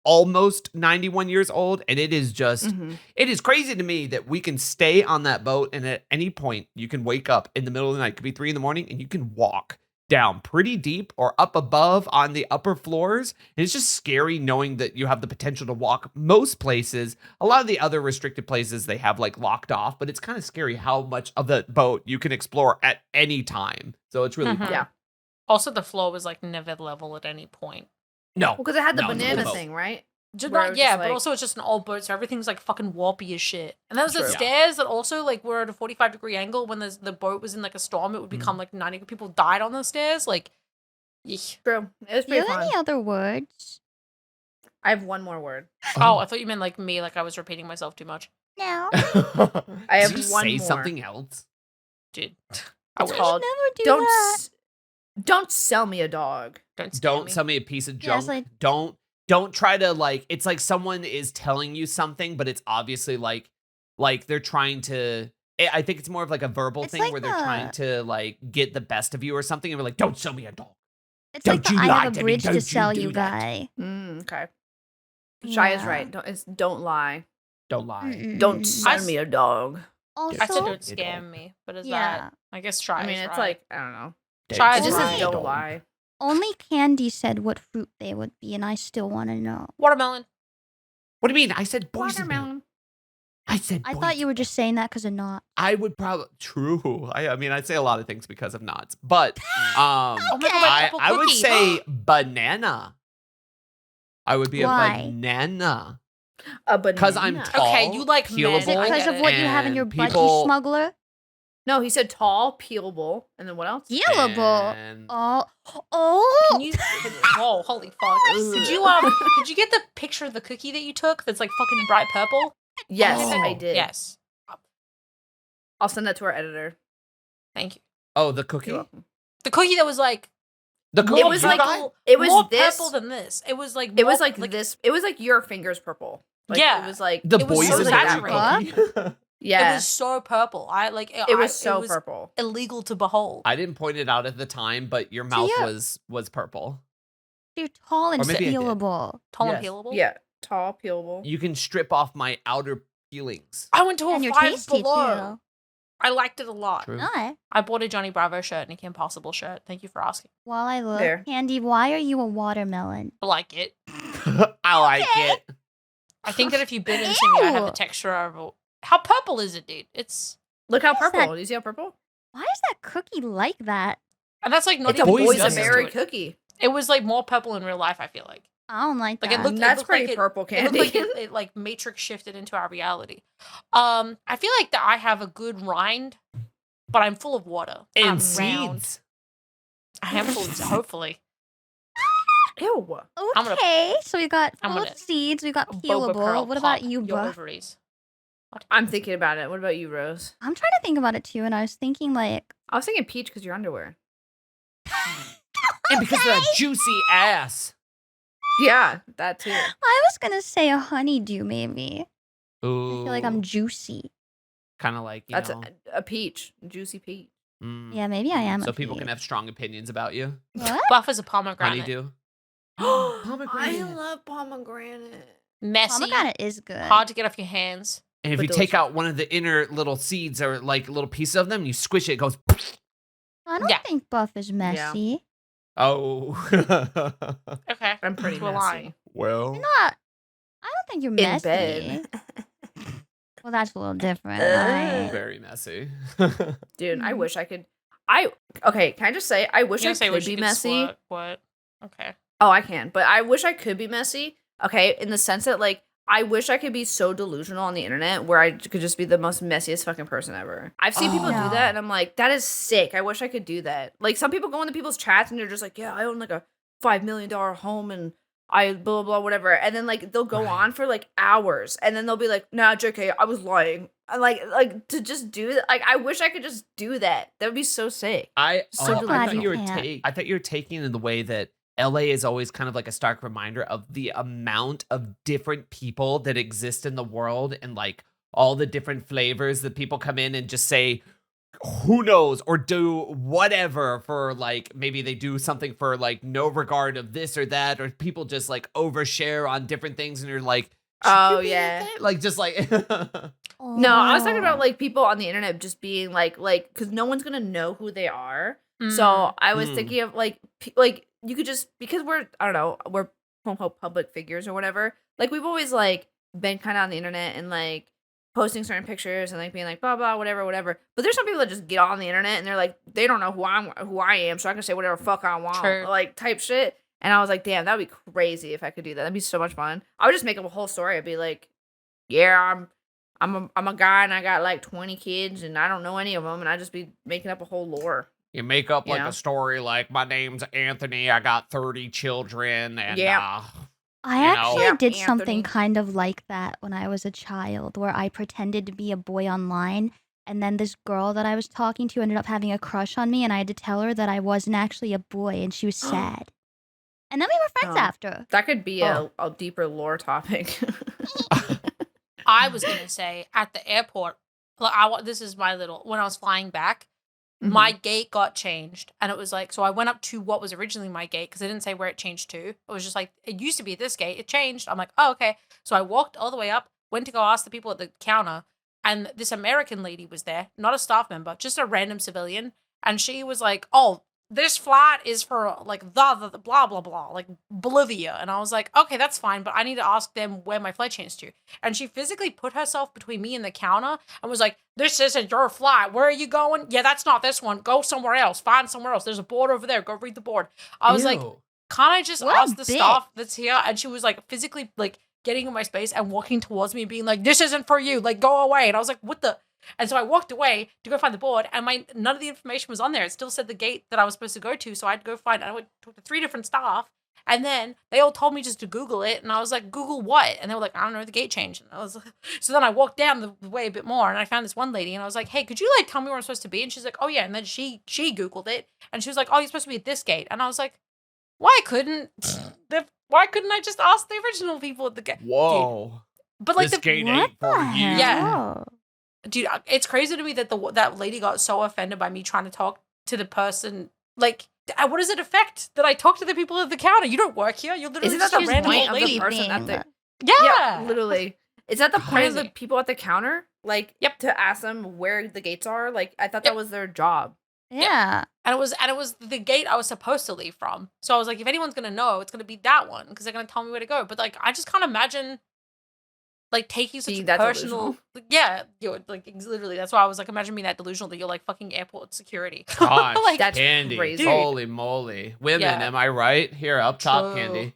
almost 91 years old. And it is just, it is crazy to me that we can stay on that boat. And at any point you can wake up in the middle of the night, it could be 3 a.m, and you can walk down pretty deep or up above on the upper floors. And it's just scary knowing that you have the potential to walk most places. A lot of the other restricted places they have locked off, but it's kind of scary how much of the boat you can explore at any time. So it's really Mhm. cool. Yeah. Also, the floor was never level at any point. No. Because it had the No, it's a banana boat. thing, right? Just Where it not, was yeah, just but also it's just an old boat, so everything's fucking warpy as shit. And there was the True. stairs that also were at a 45-degree angle. When the boat was in a storm, it would become 90 people died on the stairs. Yeesh. True. It was Do you pretty have fun. any other words? I have one more word. Oh, I thought you meant me, I was repeating myself too much. No. I have Did you one say more. something else? Dude, I It's wish. called Never do don't that. don't sell me a dog. Don't Don't me. sell me a piece of junk. Gaslight. Don't try to it's like someone is telling you something, but it's obviously they're trying to. I think it's more of a verbal It's thing where they're trying to get the best of you or something, and we're like, don't sell me a dog. It's Don't like the you I lie have to a me, bridge don't to you sell do you that. guy. Okay. Shy is Yeah. right. Don't lie. Don't lie. Mm-mm. Don't sell me a dog. Also, I said So- don't You scam don't. me, but is Yeah. that? I guess try. I mean, is it's right. I don't know. Try It is just right. says don't lie. only Candy said what fruit they would be, and I still want to know. Watermelon. What do you mean? I said boysenberry. Watermelon. I said. I thought you were just saying that because of not. I would probably true. I mean, I'd say a lot of things because of knots, but Oh my God, I apple would cookie. say banana. I would be Why? a banana A banana. because I'm tall. Okay, you like men. Is it peelable, I because get of it. what you have in and your butt, people- you smuggler? No, he said tall, peelable, and then what else? Peelable. and- Oh, Can oh. you? Oh, holy fuck! Could you get the picture of the cookie that you took? That's fucking bright purple. Yes, Oh. I did. Yes. I'll send that to our editor. Thank you. Oh, the cookie. You're welcome. The cookie that was The It cookie. was you like- got? It was more this. purple than this. It was It more, was this. It was your fingers purple. Yeah. It was like The it was boys so in saturated. cookie. yeah. It was so purple. It was so purple. illegal to behold. I didn't point it out at the time, but your mouth yeah. was purple. You're tall and Or maybe I did. peelable. Tall Yes. and peelable. Yeah. Tall, peelable. You can strip off my outer peelings. I went to a And you're 5 tasty below. I liked it a lot. True. Nice. I bought a Johnny Bravo shirt and a Kim Possible shirt. Thank you for asking. While I look, There. Candy, why are you a watermelon? I like it. I like Okay. it. I think that if you bit into me, I have the Ew. texture of a... How purple is it, dude? It's... Look how What is purple. that? Do you see how purple? Why is that cookie like that? And that's not It's a even boysenberry justice to boysenberry it. cookie. It was more purple in real life, I feel like. I don't like Like, that. it looked- That's like pretty it- purple It candy. looked like it matrix shifted into our reality. I feel like that I have a good rind, but I'm full of water. And I'm round. seeds. I am full of hopefully. Ew. I'm gonna- Okay, so we got I'm full gonna- of seeds, we got Boba peelable. Pearl, What about pop you, your Buff? ovaries. I'm thinking about it. What about you, Rose? I'm trying to think about it too, and I was thinking like, I was thinking peach because your underwear. And because of that juicy ass. Yeah, that too. I was gonna say a honeydew maybe. Ooh. I feel like I'm juicy. Kind of like, you That's know. a peach, juicy peach. Yeah, maybe I am. So a people can peach. have strong opinions about you. What? Buff is a pomegranate. Honeydew. I Pomegranate. love pomegranate. Messy. Pomegranate is good. Hard to get off your hands. And if But you take delicious. out one of the inner little seeds or like little pieces of them, you squish it, it goes. I don't Yeah. think Buff is messy. Oh. Okay. I'm pretty We're messy. lying. Well. You're not. I don't think you're In messy. bed. Well, that's a little different. Right? Very messy. Dude, I Mhm. wish I could. Okay, can I just say I wish You I gonna say could wish be you could messy. What? Okay. Oh, I can, but I wish I could be messy. Okay, in the sense that like I wish I could be so delusional on the internet where I could just be the most messiest fucking person ever. I've seen people do Oh. that, and I'm like, that is sick. I wish I could do that. Like some people go into people's chats and they're just like, yeah, I own like a $5 million home and I blah blah blah whatever, and then like they'll go Right. on for like hours, and then they'll be like, nah, JK, I was lying. And like to just do that. Like I wish I could just do that. That would be so sick. I So I glad thought you you were can't. I thought you were taking it in the way that LA is always kind of like a stark reminder of the amount of different people that exist in the world and like all the different flavors that people come in and just say who knows or do whatever for like maybe they do something for like no regard of this or that, or people just like overshare on different things and you're like, should Oh, you be yeah. like that? Like just like No, I was talking about Oh. like people on the internet just being like because no one's gonna know who they are. Mm. So I was Mm. thinking of like like you could just because we're I don't know we're quote unquote public figures or whatever. Like we've always like been kind of on the internet and like posting certain pictures and like being like blah blah whatever whatever. But there's some people that just get on the internet and they're like they don't know who I am, so I can say whatever fuck I want, True. like type shit. And I was like, damn, that'd be crazy if I could do that. That'd be so much fun. I would just make up a whole story. I'd be like, yeah, I'm a guy and I got like 20 kids and I don't know any of them, and I just be making up a whole lore. you make up like Yeah. a story like my name's Anthony, I got 30 children and Yeah. I you know. actually Yep, did Anthony. something kind of like that when I was a child, where I pretended to be a boy online, and then this girl that I was talking to ended up having a crush on me, and I had to tell her that I wasn't actually a boy, and she was sad. And then we were friends Oh. after. That could be Oh. a deeper lore topic. I was gonna say at the airport. Like this is my little when I was flying back. My gate got changed, and it was like so. I went up to what was originally my gate because I didn't say where it changed to. It was just like it used to be this gate. It changed. I'm like, oh okay. So I walked all the way up, went to go ask the people at the counter, and this American lady was there, not a staff member, just a random civilian, and she was like, oh. This flight is for like the blah blah blah like Bolivia, and I was like, okay, that's fine, but I need to ask them where my flight changed to. And she physically put herself between me and the counter and was like, "This isn't your flight. Where are you going? Yeah, that's not this one. Go somewhere else. Find somewhere else. There's a board over there. Go read the board." I was like, Ew. "Can't I just What a ask the bitch. staff that's here?" And she was like physically like getting in my space and walking towards me, being like, "This isn't for you. Like, go away." And I was like, "What the?" And so I walked away to go find the board, and none of the information was on there. It still said the gate that I was supposed to go to, so I had to go find. I went talk to 3 different staff, and then they all told me just to Google it, and I was like, "Google what?" And they were like, "I don't know, the gate changed." And I was like, so then I walked down the way a bit more, and I found this one lady, and I was like, "Hey, could you like tell me where I'm supposed to be?" And she's like, "Oh yeah." And then she Googled it, and she was like, "Oh, you're supposed to be at this gate." And I was like, "Why couldn't I just ask the original people at the gate?" Whoa. But like This gate What ain't for the you. hell? Yeah. Dude, it's crazy to me that that lady got so offended by me trying to talk to the person. Like, what does it affect that I talk to the people at the counter? You don't work here. You're literally Isn't that just the a random point old of the lady. person at the Yeah. literally. Is that the point of the Crazy. people at the counter? Like Yep. to ask them where the gates are? Like I thought that Yep. was their job. Yeah. And it was the gate I was supposed to leave from. So I was like, if anyone's gonna know, it's gonna be that one because they're gonna tell me where to go. But like, I just can't imagine like taking such Being a that personal. Yeah, you're like literally. That's why I was like, imagine being that delusional that you're like fucking airport security. Gosh, Like, That's Candy. crazy. Holy moly. Women, Yeah. am I right? Here, up top, True. Candy.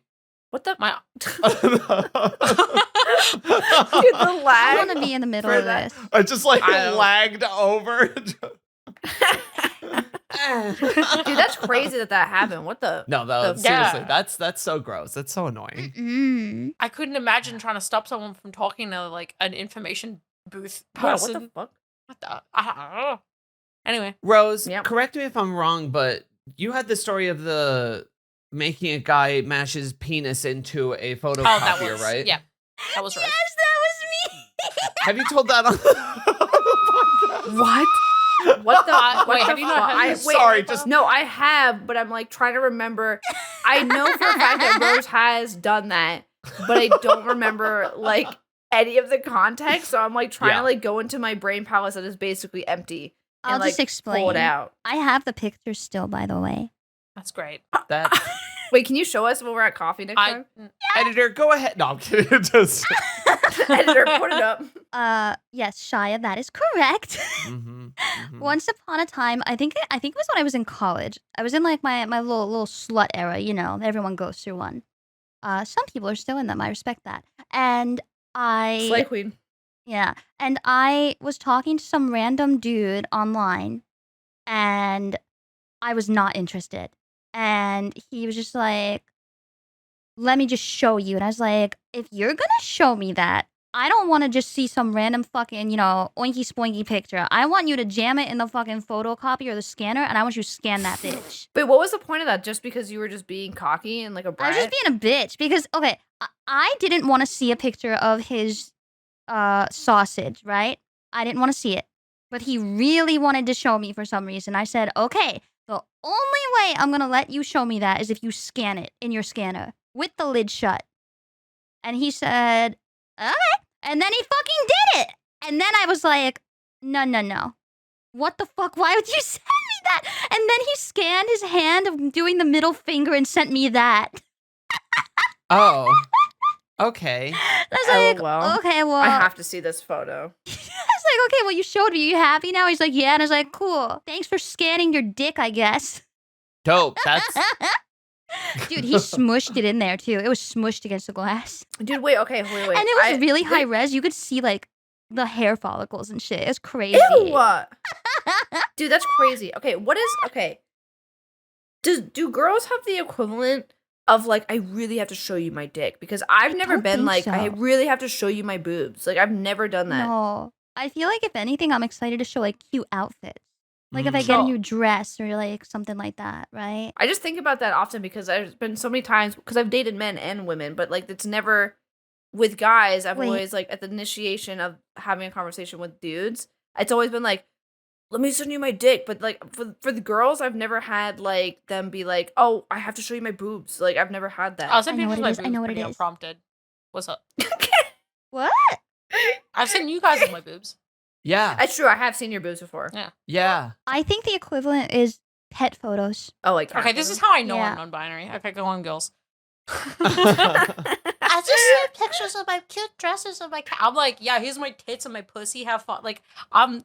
What the my dude, the I lag. want to be in the middle for of that. this. I just like I don't- lagged over. Dude, that's crazy that happened. What the? No, though, The- seriously, Yeah. that's so gross. That's so annoying. Mm. I couldn't imagine trying to stop someone from talking to like an information booth Yeah, what person. the fuck? What the? I don't know. Anyway, Rose, Yep. correct me if I'm wrong, but you had the story of the making a guy mash his penis into a oh, that photocopier, was right? yeah, that was right. Yes, that was me. Have you told that on the What? What the? What wait, the have you not fuck? had this? Sorry, just- no. I have, but I'm like trying to remember. I know for a fact that Rose has done that, but I don't remember like any of the context. So I'm like trying to like go into my brain palace that is basically empty. And, I'll just like, explain. Pull it out. I have the pictures still, by the way. That's great. That Wait, can you show us when we're at coffee next time? editor, go ahead. No, I'm kidding. Just Editor, put it up. Yes, Shia, that is correct. Mhm. Once upon a time, I think it was when I was in college. I was in like my little slut era, you know. Everyone goes through one. Some people are still in them. I respect that. And Slay queen. yeah, and I was talking to some random dude online, and I was not interested. And he was just like, "Let me just show you." And I was like, "If you're gonna show me that, I don't want to just see some random fucking, you know, oinky spoinky picture. I want you to jam it in the fucking photocopy or the scanner, and I want you to scan that bitch." Wait, what was the point of that? Just because you were just being cocky and like a I brat? was just being a bitch because, okay, I didn't want to see a picture of his sausage, right? I didn't want to see it. But he really wanted to show me for some reason. I said, okay, the only way I'm going to let you show me that is if you scan it in your scanner with the lid shut. And he said, okay. And then he fucking did it. And then I was like, no. What the fuck? Why would you send me that? And then he scanned his hand of doing the middle finger and sent me that. Oh. Okay. I was like, LOL. okay, well. I have to see this photo. I was like, okay, well, you showed me. You happy now? He's like, yeah. And I was like, cool. Thanks for scanning your dick, I guess. Dope. That's Dude, he smushed it in there, too. It was smushed against the glass. Dude, wait. And it was really high res. You could see, like, the hair follicles and shit. It was crazy. Ew! Dude, that's crazy. Okay. Do girls have the equivalent of like, I really have to show you my dick? Because I've never don't been think like, so. I really have to show you my boobs. Like, I've never done that. No. I feel like, if anything, I'm excited to show, like, cute outfits. Like, if I Mm. get a Sure. new dress or, like, something like that, right? I just think about that often because there's been so many times, because I've dated men and women, but like, it's never with guys. I've Wait. always like at the initiation of having a conversation with dudes, it's always been like, let me send you my dick. But like for the girls, I've never had like them be like, oh, I have to show you my boobs. Like, I've never had that. I'll send I know pictures what of it my is. I know what boobs it pretty is. unprompted. What's up? What? I've sent you guys my boobs. yeah. That's true. I have seen your boobs before. Yeah. I think the equivalent is pet photos. Oh, like Okay, this is how I know Yeah. I'm non-binary. Okay, go on, girls. I I just sent pictures of my cute dresses of my cat. I'm like, yeah, here's my tits and my pussy. Have fun. Like, I'm.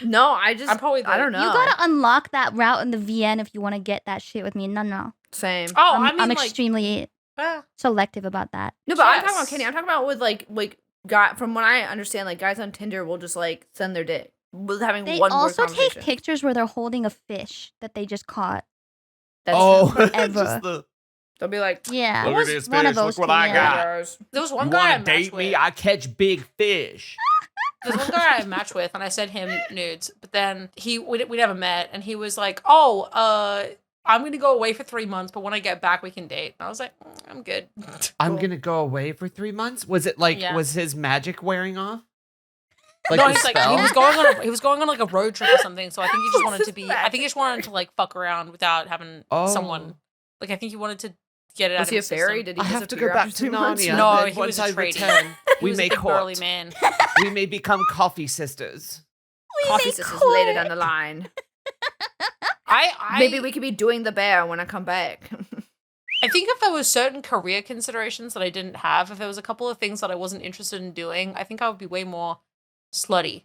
No, I just I'm probably I don't know. You gotta unlock that route in the VN if you want to get that shit with me. No. Same. Oh, I'm like, extremely selective about that. No, but I'm talking about Yes. Kenny. I'm talking about with like guy. From what I understand, like guys on Tinder will just like send their dick with having They one word also take conversation. pictures where they're holding a fish that they just caught. That's oh, true. Forever. just the. They'll be like, Yeah, Look at was this one of fish. those Look what I two, got. "Yours." there was one You guy I want to matched date with. me? I catch big fish. There's one guy I matched with, and I sent him nudes. But then we never met, and he was like, "Oh, I'm gonna go away for 3 months, but when I get back, we can date." And I was like, "I'm good." I'm Cool. gonna go away for 3 months. Was it like Yeah. was his magic wearing off? Like No, the he's like spell? he was going on like a road trip or something. So I think he just wanted to be. I think he just wanted to like fuck around without having someone. Like I think he wanted to get it out Was of he a his fairy? system. Did he I have to disappear go back after to 2 months? Narnia. No, then he once was a I tradie. return, He we was may a big burly court. man. We may become coffee sisters. Coffee may sisters court. later down the line. I Maybe we could be doing the bear when I come back. I think if there was certain career considerations that I didn't have, if there was a couple of things that I wasn't interested in doing, I think I would be way more slutty.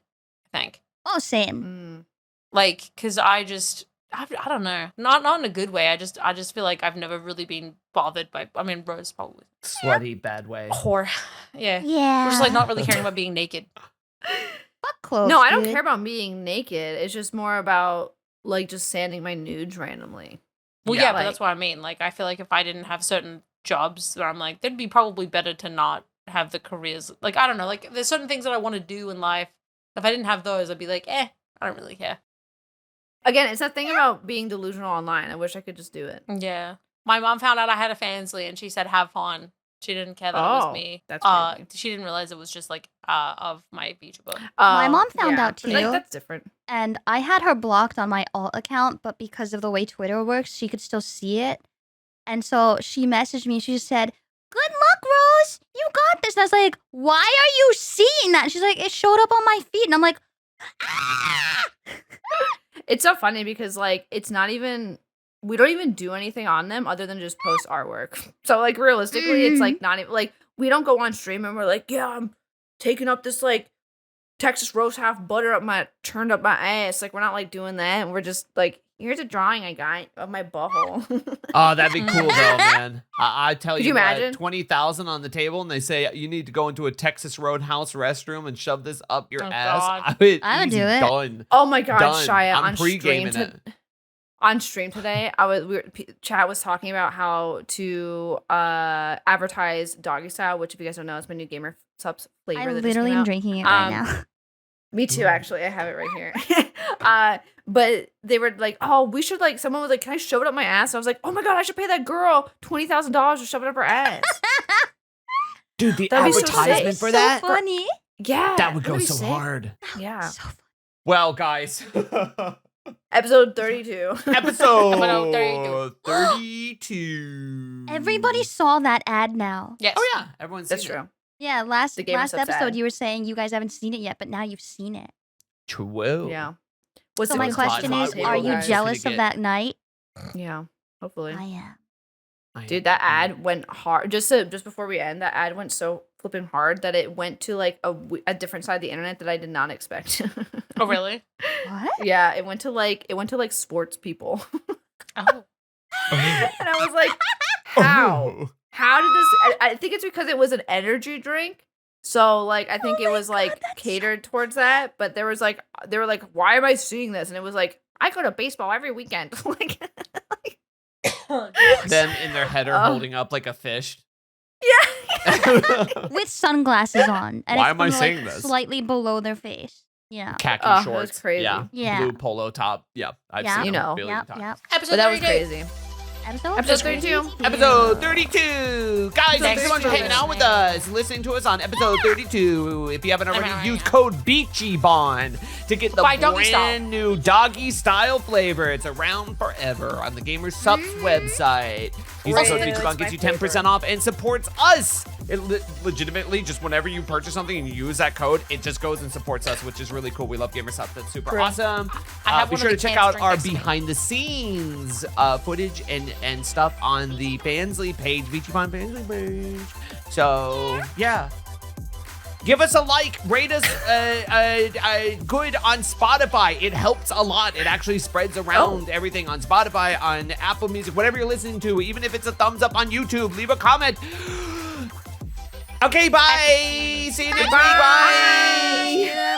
I think. Oh, same. Like, because I don't know, not in a good way. I just feel like I've never really been bothered by. I mean, Rose probably Slutty bad way. whore. Yeah, Yeah. we're just like not really caring about being naked. Fuck clothes. No, I don't dude. care about being naked. It's just more about like just sanding my nudes randomly. Well, Yeah, yeah, but like- that's what I mean. Like, I feel like if I didn't have certain jobs, where I'm like, it'd be probably better to not have the careers. Like, I don't know. Like, there's certain things that I want to do in life. If I didn't have those, I'd be like, I don't really care. Again, it's that thing about being delusional online. I wish I could just do it. Yeah. My mom found out I had a Fansly and she said, have fun. She didn't care that it was Oh, me. that's crazy. She didn't realize it was just like of my VchiBan. My mom found out but, like, too. that's different. And I had her blocked on my alt account, but because of the way Twitter works, she could still see it. And so she messaged me. She just said, "Good luck, Rose. You got this." And I was like, "Why are you seeing that?" She's like, "It showed up on my feed." And I'm like, "Ah!" It's so funny because like it's not even we don't even do anything on them other than just post artwork. So like realistically, it's like not even like we don't go on stream and we're like, yeah, I'm taking up this like Texas roast half butter turned up my ass. Like we're not like doing that. And we're just like, here's a drawing I got of my butthole. Oh, that'd be cool though, man. I tell Could you, you imagine? 20,000 on the table, and they say you need to go into a Texas Roadhouse restroom and shove this up your Oh, ass. God. I would easy, do it. Done. Oh my god, Done. Shia, I'm on stream pre-gaming it. on stream today, chat was talking about how to advertise Doggy Style, which if you guys don't know, is my new gamer subs flavor. I that just literally came am out. drinking it right now. Me too, actually. I have it right here. But they were like, oh, we should like, someone was like, can I shove it up my ass? And I was like, oh my God, I should pay that girl $20,000 to shove it up her ass. Dude, the That'd be so advertisement sick. for So that, funny. Yeah. that would go that'd be so sick. hard. Yeah. So funny. Well, guys, Episode 32. episode 32. Everybody saw that ad now. Yes. Oh yeah, everyone's That's seen it. true. Yeah, last The Gamer Subs episode ad. you were saying you guys haven't seen it yet, but now you've seen it. True. Yeah. What's So the my was question hot is, table, are you guys. jealous Gonna of get- that night? Yeah. Hopefully. I am. Dude, that ad went hard. Just before we end, that ad went so flipping hard that it went to like a different side of the internet that I did not expect. Oh, really? What? Yeah, it went to like sports people. Oh. And I was like, how? How did this? I think it's because it was an energy drink. So like, I think Oh it my was like God, that's catered towards that. But they were like, why am I seeing this? And it was like, I go to baseball every weekend. Like, Them in their header Oh. holding up like a fish. yeah. With sunglasses on. And Why it's am I from, like, saying this? Slightly below their face. Yeah. Khaki Oh, that's shorts. crazy. Yeah. Yeah. Blue polo top. Yeah. I've Yeah. seen You them know. a billion Yep, times. yep. Episode But that was 32. crazy. Episode 32. Episode 32. Guys, thanks so much for Episode hanging out with us, listening to us on episode 32. If you haven't already, use code VchiBan to get the Buy Doggy Style. brand new Doggy Style flavor. It's around forever on the Gamer Subs website. Use the code Great. VchiBan, gets you 10% off and supports us. It legitimately, just whenever you purchase something and you use that code, it just goes and supports us, which is really cool. We love Gamer Subs. That's super True. awesome. I have Be one sure of to the check cans out right our next to me. behind the scenes footage and stuff on the Bansley page, VchiBan Bansley page. So yeah, give us a like, rate us good on Spotify. It helps a lot. It actually spreads around everything on Spotify, on Apple Music, whatever you're listening to. Even if it's a thumbs up on YouTube, leave a comment. Okay, bye. See you next week. Bye.